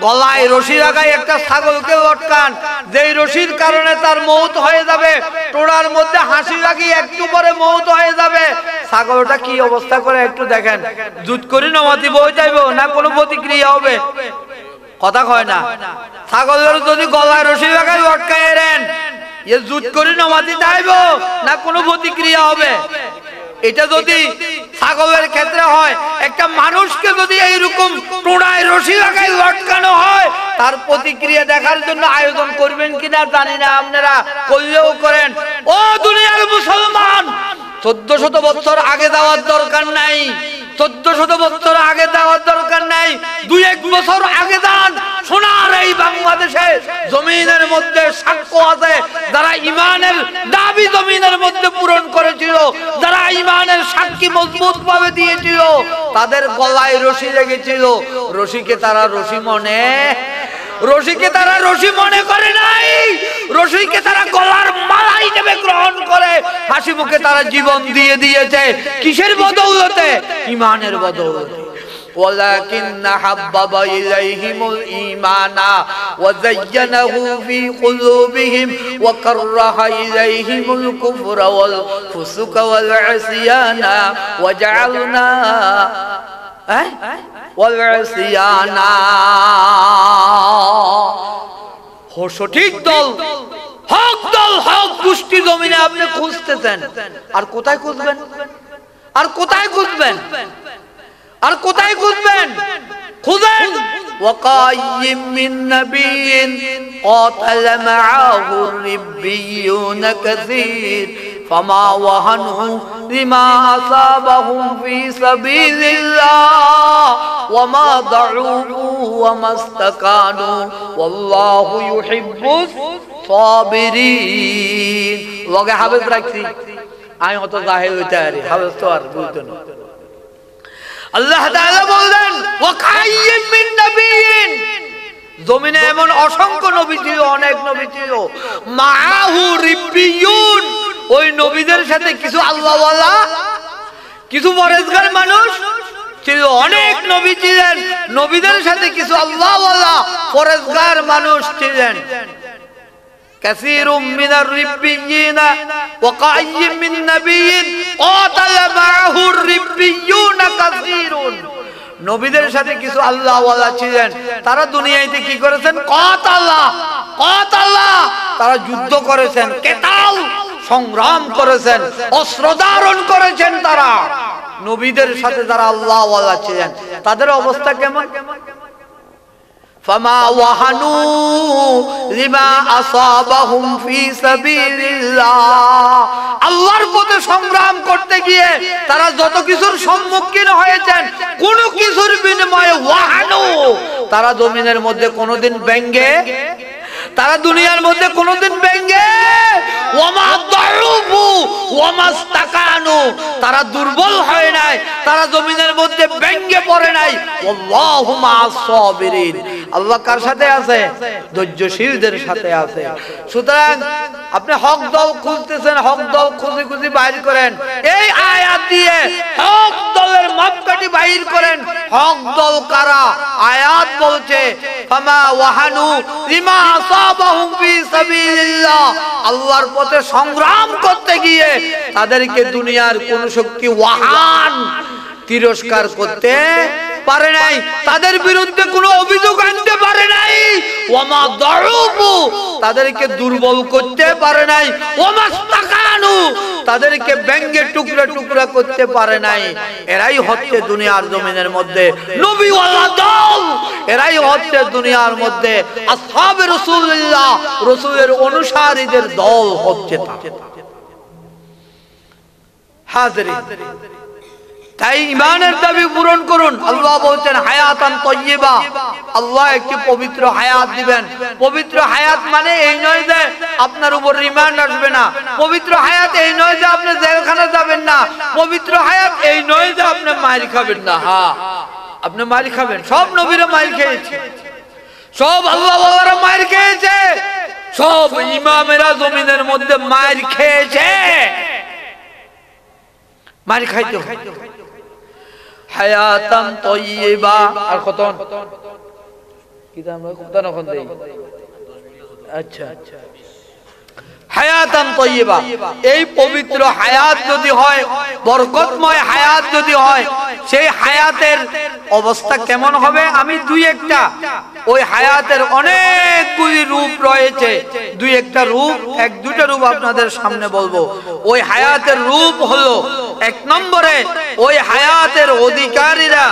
গলায় রশি লাগাই একটা ছাগলকে লটকান, যেই রশির কারণে তার মৌত হয়ে যাবে, টোড়ার মধ্যে হাসি লাগিয়ে একটু পরে মৌত হয়ে যাবে, ছাগলটা কি অবস্থা করে একটু দেখেন। জুত করি নমাতি বই যাইব না, কোনো প্রতিক্রিয়া হবে? কথা কয় না। ছাগলের যদি গলায় রশি লাগাই লটকায় দেন, এ জুত করি নমাতি যাইব না, কোনো প্রতিক্রিয়া হবে? এটা যদি ছাগলের ক্ষেত্রে হয়, একটা মানুষকে যদি এইরকম টোড়ায় রশি লাগাই লটকানো হয়, তার প্রতিক্রিয়া দেখার জন্য আয়োজন করবেন কিনা জানি না, আপনারা করলেও করেন। ও দুনিয়ার মুসলমান, 1400 বছর আগে যাওয়ার দরকার নাই, 1400 বছর আগে যাওয়ার দরকার নাই, 2-1 বছর আগে যান। সোনার এই বাংলাদেশে জমিনের মধ্যে সাক্ষ্য আছে, যারা ঈমানের দাবি জমিনের মধ্যে পূরণ করেছিল, যারা ঈমানের সাক্ষী মজবুত ভাবে দিয়েছিল, তাদের গলায় রশি লেগেছিল। রশিকে তারা রশি মনে করে নাই, রশিকে তারা গলার মালা হিসেবে গ্রহণ করে হাসি মুখে তারা জীবন দিয়ে দিয়েছে। কিসের বদৌলতে? ঈমানের বদৌলতে। ولكن حبب إليهم الإيمان وزينه في قلوبهم وكره إليهم الكفر والفسوق والعصيان وجعلنا والعصيان। সঠিক দল, হক দল, হক গোষ্ঠী জমিনে আপনি খুঁজতেছেন, আর কোথায় খুঁজবেন? আর কোথায় খুঁজবেন? আর কোথায় খুঁজবেন? খুঁজেন ওয়াকাইয়িম মিন নাবিয়্যিন ক্বাতালা মাআহু রিব্বিয়ুনা কাসীর ফামা ওয়াহানু লিমা আসাবাহুম ফি সাবিলিল্লাহ ওয়ামা দাউ ওয়ামা ইসতাকানু ওয়াল্লাহু ইউহিব্বুস সাবিরিন। লগে হাফেজ রাখছি, আমি অত জাহেল হইতে পারি, হাফেজ তো আর বুঝতে না। আল্লাহ তাআলা বললেন, ওয়াকাইয়িম মিন নাবিয়্যিন, জমিনে এমন অসংখ্য নবী ছিল, অনেক নবী ছিল, মাআহু রিব্বিয়ুন, ওই নবীদের সাথে কিছু আল্লাহওয়ালা, কিছু পরেজগার মানুষ ছিল। অনেক নবী ছিলেন, নবীদের সাথে কিছু আল্লাহওয়ালা পরেজগার মানুষ ছিলেন। كثير من الربيين وقعي من نبي قاتل معه الربيون كثير। নবীদের সাথে কিছু আল্লাহওয়ালা ছিলেন, তারা দুনিয়াতে কি করেছেন? কাতালা, তারা যুদ্ধ করেছেন, কেতাল, সংগ্রাম করেছেন, অস্ত্র ধারণ করেছেন। তারা নবীদের সাথে যারা আল্লাহওয়ালা ছিলেন, তাদের অবস্থা কেমন? ফামা ওয়াহানু লিমা আসাবাহুম ফি সাবিলিল্লাহ, আল্লাহর পথে সংগ্রাম করতে গিয়ে তারা যত কিছুর সম্মুখীন হয়েছেন, কোন কিছুর বিনিময়ে ওয়াহানু, তারা জমিনের মধ্যে কোনোদিন ব্যঙ্গে, তারা দুনিয়ার মধ্যে কোনোদিন ব্যঙ্গে, ওয়ামা দাউফু ওয়ামা ইসতাকানু, তারা দুর্বল হয় নাই, তারা জমিনের মধ্যে ব্যঙ্গে পড়ে নাই। আল্লাহু মা'আস সাবিরিন, আল্লাহ কার সাথে আছে? ধৈর্যশীলদের সাথে আছে। সুতরাং আপনি হক দল খুঁজতেছেন, হক দল খুঁজে খুঁজে বাইর করেন। এই আয়াত দিয়ে হক দলের মাপকাঠি বাইর করেন। হক দল কারা? আয়াত বলছে ফামা ওয়াহানু লিমা আসাবাহুম ফি সাবিলিল্লাহ, আল্লাহর পথে সংগ্রাম করতে গিয়ে তাদেরকে দুনিয়ার কোন শক্তি ওয়াহান তিরস্কার করতে পারে নাই, তাদের বিরুদ্ধে কোনো অভিযোগ আনতে পারে নাই। ওয়ামা দারুবু, তাদেরকে দুর্বল করতে পারে নাই। ওয়ামাস্তাকানু, তাদেরকে ব্যঙ্গে টুকরা টুকরা করতে পারে নাই। এরাই হচ্ছে দুনিয়ার জমিনের মধ্যে নবীওয়ালা দল, এরাই হচ্ছে দুনিয়ার মধ্যে আসহাবে রাসূলুল্লাহ, রাসূলের অনুসারীদের দল হচ্ছে তা। হাজিরিন, তাই ঈমানের দাবি পূরণ করুন। আল্লাহ বলছেন হায়াতান তাইয়্যিবা, আল্লাহ একটি পবিত্র হায়াত দিবেন। পবিত্র হায়াত মানে এই নয় যে আপনার উপর রিমান্ড আসবে না। পবিত্র হায়াত এই নয় যে আপনি জেলখানা যাবেন না। পবিত্র হায়াত এই নয় যে আপনি মার খাবেন না। হ্যাঁ, আপনি মার খাবেন। সব নবীরা মার খেয়েছে, সব আল্লাহ ওয়ালারা মার খেয়েছে, সব ইমামেরা জমিনের মধ্যে মার খেয়েছে। মার খাইতে হায়াতান তাইয়্যিবা। আর কত কি দাম কত না কোন দেই? আচ্ছা, হায়াতান তাইয়্যিবা, এই পবিত্র হায়াত যদি হয়, বরকতময় হায়াত যদি হয়, সেই হায়াতের অবস্থা কেমন হবে? আমি দুই একটা, ওই হায়াতের অনেকগুলি রূপ রয়েছে, দুই একটা রূপ, এক দুইটা রূপ আপনাদের সামনে বলবো। ওই হায়াতের রূপ হলো, এক নম্বরে ওই হায়াতের অধিকারীরা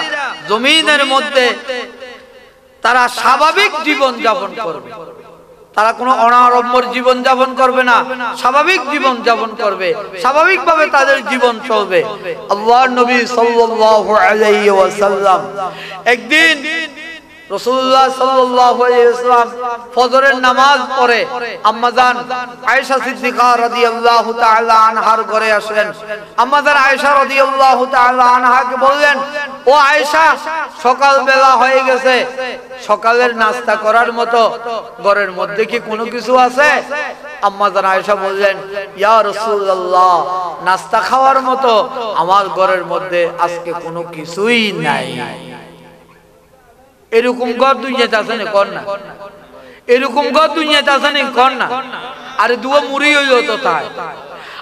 জমিনের মধ্যে তারা স্বাভাবিক জীবন যাপন করবে। তারা কোনো অনাড়ম্বর জীবন যাপন করবে না, স্বাভাবিক জীবন যাপন করবে, স্বাভাবিকভাবে তাদের জীবন চলবে। আল্লাহর নবী সাল্লাল্লাহু আলাইহি ওয়াসাল্লাম একদিন রাসূলুল্লাহ সাল্লাল্লাহু আলাইহি ওয়াসাল্লাম ফজরের নামাজ পড়ে আম্মা জান আয়েশা সিদ্দিকা রাদিয়াল্লাহু তাআলা আনহার ঘরে আসেন। আম্মা জান আয়েশা রাদিয়াল্লাহু তাআলা আনহাকে বললেন, ও আয়েশা, সকাল বেলা হয়ে গেছে, সকালের নাস্তা করার মতো ঘরের মধ্যে কি কোনো কিছু আছে? আম্মা জান আয়েশা বললেন, ইয়া রাসূলুল্লাহ, নাস্তা খাওয়ার মতো আমার ঘরের মধ্যে আজকে কোনো কিছুই নাই। এরকম ঘর দুনিয়াতে আছে না? কর না, এরকম ঘর দুনিয়াতে আছে না? কর না। আরে দুয়া মুড়ি হইলো তো তাই,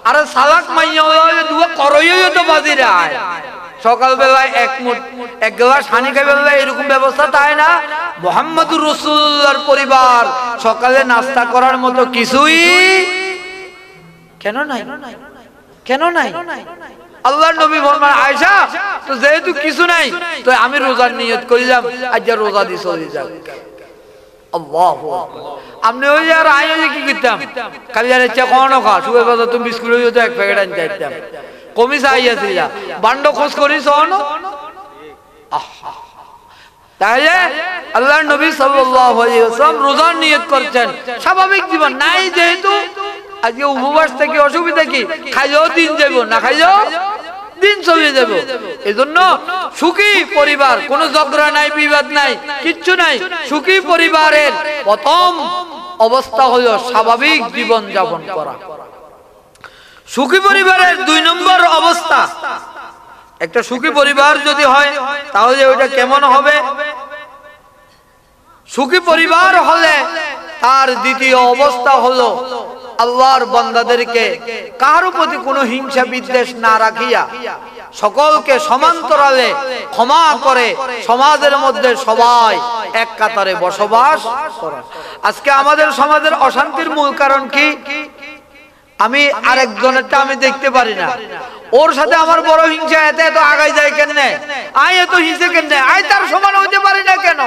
আরে সালাক মাইয়া হইলো দুয়া করই হইলো তো বাজিরে আয়। সকাল বেলায় এক গ্লাস পানি খাবে, এরকম ব্যবস্থা তাই না? মুহাম্মদুর রাসূলুল্লাহর পরিবার সকালে নাস্তা করার মতো কিছুই কেন নাই? কেন নাই? আল্লাহর নবী বলেন, আয়েশা, তো যেহেতু কিছু নাই, তো আমি রোজার নিয়ত করিলাম, আজ রোজা দিয়ে চলে যাব। আল্লাহু আকবার। আপনি ওই আর আয় কি করতাম? খালি আর ইচ্ছা কোন খা, সুবে বাজার তুমি বিস্কুট হইতো এক প্যাকেট আনতে চাইতাম, কমি চাইয়াছিল বান্ড খোঁজ করিস না। তাহলে আল্লাহর নবী সাল্লাল্লাহু আলাইহি ওয়াসাল্লাম রোজার নিয়ত করছেন, স্বাভাবিক জীবন নাই যেহেতু। আজকে উপবাস থেকে অসুবিধা কি? খাইলেও দিন যাব, না খাইলেও দিন চলে যাব। এজন্য সুখী পরিবার, কোনো ঝগড়া নাই, বিবাদ নাই, কিচ্ছু নাই। সুখী পরিবারের প্রথম অবস্থা হলো স্বাভাবিক জীবন যাপন করা। সুখী পরিবারের দুই নম্বর অবস্থা, একটা সুখী পরিবার যদি হয় তাহলে ওইটা কেমন হবে? সুখী পরিবার হলে তার দ্বিতীয় অবস্থা হলো আল্লাহর বান্দাদেরকে কারো প্রতি কোনো হিংসা বিদ্বেষ না রাখিয়া সকলকে সমান্তরালে ক্ষমা করে সমাজের মধ্যে সবাই এক কাতারে বসবাস করা। আজকে আমাদের সমাজের অশান্তির মূল কারণ কি? আমি আরেকজনেরটা আমি দেখতে পারি না, ওর সাথে আমার বড় হিংসা, এত এত আগাই যায় কেন, আয় এত হিংসে কেন, আয় তার সমান হইতে পারি না কেন?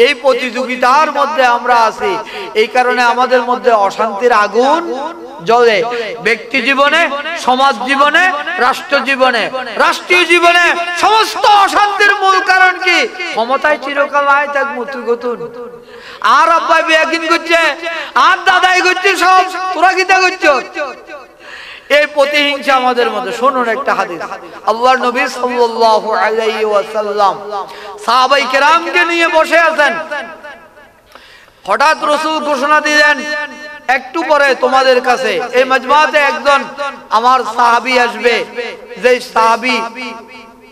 এই প্রতিযোগিতার মধ্যে আমরা আছি। এই কারণে আমাদের মধ্যে অশান্তির আগুন জ্বলে। ব্যক্তি জীবনে, সমাজ জীবনে, রাষ্ট্র জীবনে, রাষ্ট্রীয় জীবনে সমস্ত অশান্তির মূল কারণ কি? ক্ষমতায় চিরকাল আয় থাক মুতুগতুন, আর আব্বাই বিয়াকিন করছে, আর দাদাই করছে, সব তোরা কিতা করছ? এই প্রতিহিংসা আমাদের মধ্যে। শুনুন একটা হাদিস, আল্লাহর নবী সাল্লাল্লাহু আলাইহি ওয়াসাল্লাম সাহাবায়ে কেরামকে নিয়ে বসে আছেন। হঠাৎ রাসূল ঘোষণা দিলেন, একটু পরে তোমাদের কাছে এই মাজমাতে একজন আমার সাহাবী আসবে, যে সাহাবী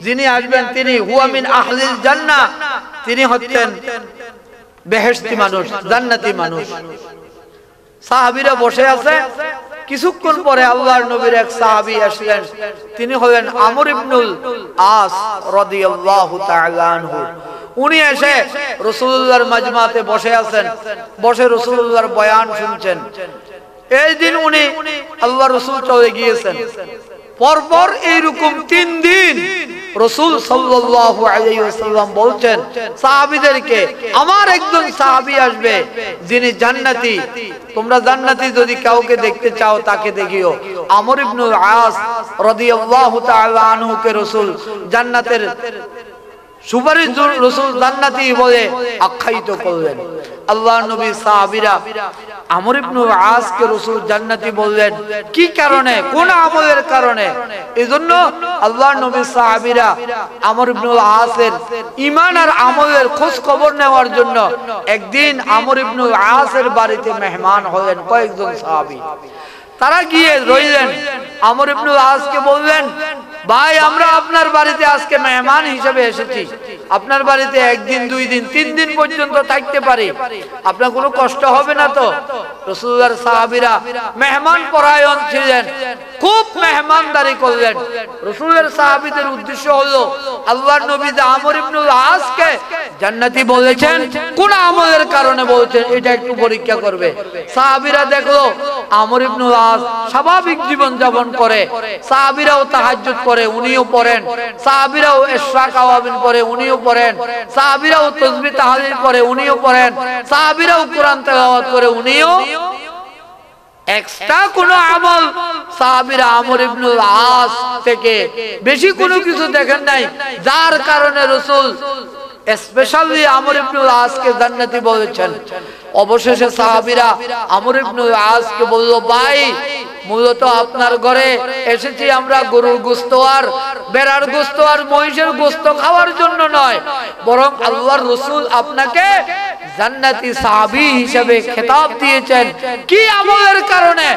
যিনি আসবেন তিনি হুয়া মিন আহলিল জান্নাহ, তিনি হচ্ছেন বেহেশতি মানুষ, জান্নাতি মানুষ। সাহাবীরা বসে আছে। কিছুক্ষণ পরে আল্লাহর নবীর এক সাহাবী আসলেন, তিনি হলেন আমর ইবনুল আস রাদিয়াল্লাহু তাআলা আনহু। উনি এসে রাসূলুল্লাহর মাজমাতে বসে আছেন, বসে রাসূলুল্লাহর বয়ান শুনছেন। এই দিন উনি আল্লাহর রাসূল চলে গিয়েছেন। পরপর এইরকম 3 দিন রাসূল সাল্লাল্লাহু আলাইহি ওয়াসাল্লাম বলছেন সাহাবীদেরকে, আমার একজন সাহাবী আসবে যিনি জান্নাতি, তোমরা জান্নাতি যদি কাউকে দেখতে চাও তাকে দেখিও। আমর ইবনুল আস রাদিয়াল্লাহু তাআলা আনহুকে রাসূল জান্নাতের সুপারিশ রাসূল জান্নাতি বলে আখ্যায়িত করলেন। আল্লাহর নবী সাহাবীরা আমর ইবনুল আসকে রাসূল জান্নাতি বললেন, কি কারণে, কোন আমলের কারণে? এজন্য আল্লাহর নবী সাহাবীরা আমর ইবনুল আসের ঈমান আর আমলের খোঁজ খবর নেওয়ার জন্য একদিন আমর ইবনুল আসের বাড়িতে মেহমান হলেন কয়েকজন সাহাবী। তারা গিয়ে রইলেন। আমর ইবনুল আসকে বললেন, ভাই আমরা আপনার বাড়িতে আজকে মেহমান হিসেবে এসেছি, আপনার বাড়িতে 1 দিন 2 দিন 3 দিন পর্যন্ত থাকতে পারি, আপনার কোনো কষ্ট হবে না তো? রাসূলুল্লাহর সাহাবীরা মেহমান পরায়ণ ছিলেন, খুব মেহমানদারি করলেন। রাসূলের সাহাবীদের উদ্দেশ্য হলো আল্লাহর নবী যে আমর ইবনুল আসকে জান্নাতি বলেছেন, কোন আমলের কারণে বলেছেন এটা একটু পরীক্ষা করবে। সাহাবীরা দেখলো আমর ইবনুল আস স্বাভাবিক জীবন যাপন করে, সাহাবীরাও তাহাজ্জুদ করে উনিও পড়েন, সাহাবীরাও ইশরাক আওয়াবিন পড়ে উনিও পড়েন, সাহাবীরাও তাসবিহ তাহলিল পড়ে উনিও পড়েন, সাহাবীরাও কোরআন তেলাওয়াত করে উনিও। এক্সট্রা কোন আমল সাহাবীরা আমর ইবনুল আস থেকে বেশি কোনো কিছু দেখেন নাই, যার কারণে রাসূল স্পেশালি আমর ইবনুল আসকে জান্নাতি বলেছেন। অবশেষে সাহাবীরা আমর ইবনুল আসকে বলল, ভাই মূলত আপনার ঘরে এসেছি আমরা গরুর গোশত আর বেড়ার গোশত আর মহিষের গোশত খাওয়ার জন্য নয়, বরং আল্লাহর রাসূল আপনাকে জান্নাতি সাহাবী হিসেবে খেতাব দিয়েছেন। কি আমলের কারণে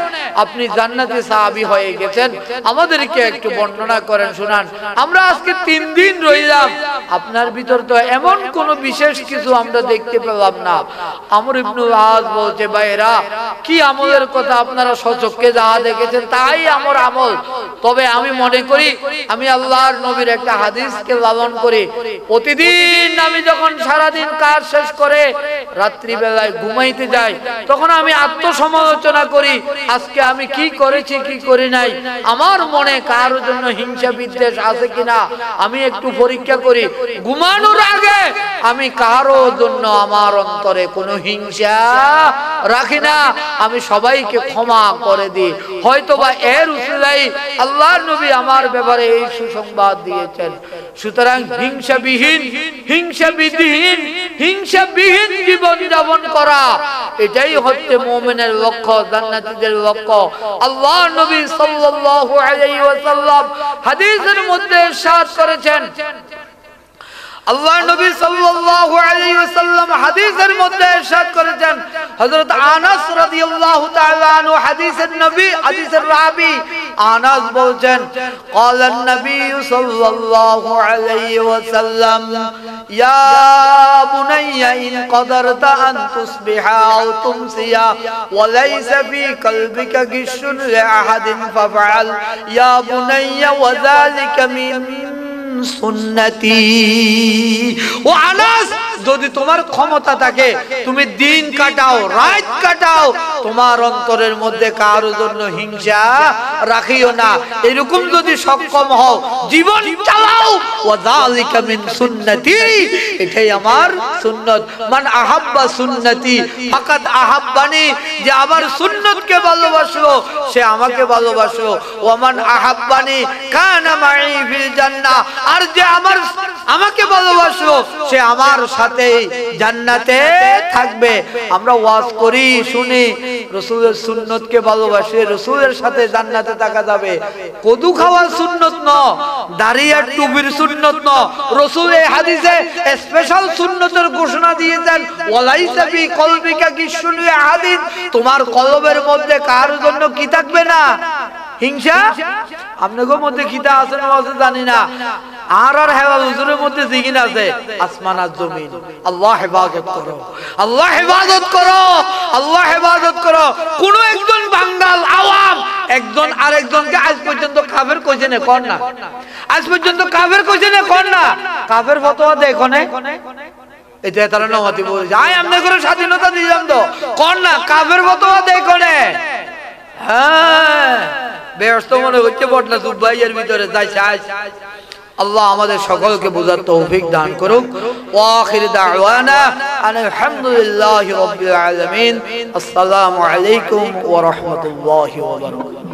আপনি জান্নাতি সাহাবী হয়ে গেছেন আমাদেরকে একটু বর্ণনা করেন, শুনান। আমরা আজকে 3 দিন রইলাম, আপনার ভিতর তো এমন কোন বিশেষ কিছু আমরা দেখতে পেলাম না। আমর ইবনুল আস বলছে, ভাইরা কি আমলের কথা আপনারা সচক্ষে যা দেখেছেন তাই আমার আমল। তবে আমি মনে করি আমি আল্লাহর নবীর একটা হাদিসকে লালন করি। প্রতিদিন আমি যখন সারাদিন কাজ শেষ করে রাত্রি বেলায় ঘুমাইতে যাই, তখন আমি আত্মসমালোচনা করি আজকে আমি কি করেছি কি করি নাই, আমার মনে কারোর জন্য হিংসা বিদ্বেষ আছে কিনা আমি একটু পরীক্ষা করি। ঘুমানোর আগে আমি কারোর জন্য আমার অন্তরে কোনো হিংসা রাখি না, আমি সবাইকে ক্ষমা করে দিই। হয়তোবা এর উসিলায় আল্লাহর নবী আমার ব্যাপারে এই সুসংবাদ দিয়েছেন। সুতরাং হিংসাবিহীন জীবন যাপন করা, এটাই হচ্ছে মুমিনের লক্ষ্য, জান্নাতীদের লক্ষ্য। আল্লাহর নবী সাল্লাল্লাহু আলাইহি ওয়াসাল্লাম হাদিসের মধ্যে ইরশাদ করেছেন, আল্লাহর নবী সাল্লাল্লাহু আলাইহি ওয়াসাল্লাম হাদিসের মধ্যে ইরশাদ করেছেন, হযরত আনাস রাদিয়াল্লাহু তাআলা আনহু হাদিসের নবী, হাদিসের রাবী আনাস বলেন, ক্বালান নবী সাল্লাল্লাহু আলাইহি ওয়াসাল্লাম, ইয়া বুনাইয়া ইন কদারতা আন তুসবিহা আও তুমসিয়া ওয়া লাইসা ফি কলবিকা গিশুন লিআহাদিন ফাফআল ইয়া বুনাইয়া ওয়া যালিকা মিন সুন্নতি। ও আনাস, যদি তোমার ক্ষমতা থাকে তুমি দিন কাটাও রাত কাটাও, তোমার অন্তরের মধ্যে কারোর জন্য হিংসা রাখিও না। এরকম যদি সক্ষম হও জীবন চালাও, ওয়া যালিকা মিন সুন্নতি, এটাই আমার সুন্নাত। মান আহাব্বা সুন্নতি ফাকাদ আহাব্বানি, যে আমার সুন্নতকে ভালোবাসলো সে আমাকে ভালোবাসলো। ওয়া মান আহাব্বানি কানা মাই ফিল জান্নাহ, আর যে আমাকে ভালোবাসলো সে আমার সাথে জান্নাতে থাকবে। আমরা ওয়াজ করি শুনি, রাসূলের সুন্নতকে ভালোবাসে, রাসূলের সাথে জান্নাতে থাকা যাবে। কদু খাওয়ার সুন্নত ন, দাড়ি আর টুপির সুন্নত ন, রাসূল এই হাদিসে স্পেশাল সুন্নতের ঘোষণা দিয়েছেন, ওয়ালাইসা ফি কলবিকা গিশুন আহাদিন, তোমার কলবের মধ্যে কার জন্য কি থাকবে না? হিংসা। আপনাদের মধ্যে কিতা আছে না আছে জানি না, আর হেওয়া হুজুরের মধ্যে জিগিন আছে, আসমান আর জমিন। আল্লাহ হেফাজত করো, আল্লাহ হেফাজত করো, আল্লাহ হেফাজত করো। কোন একজন বাঙ্গাল আওয়াম একজন আরেকজনকে আজ পর্যন্ত কাফের কইছে না, কোন না? আজ পর্যন্ত কাফের কইছে না, কোন না? কাফের ফতোয়া দেখো না, এটা তারা নমাতি বলছে আয় আমনে করে স্বাধীনতা দিলাম তো, কোন না? কাফের ফতোয়া দেখো না। হ্যাঁ, ব্যস্ত মনে হচ্ছে বটনা সুব্বাইয়ের ভিতরে যাইছে। আল্লাহ আমাদের সকলকে বোঝার তৌফিক দান করুক। ওয়া আখির দাওয়ানা আলহামদুলিল্লাহি রাব্বিল আলামিন। আসসালামু আলাইকুম ওয়া রাহমাতুল্লাহি ওয়া বারাকাতুহু।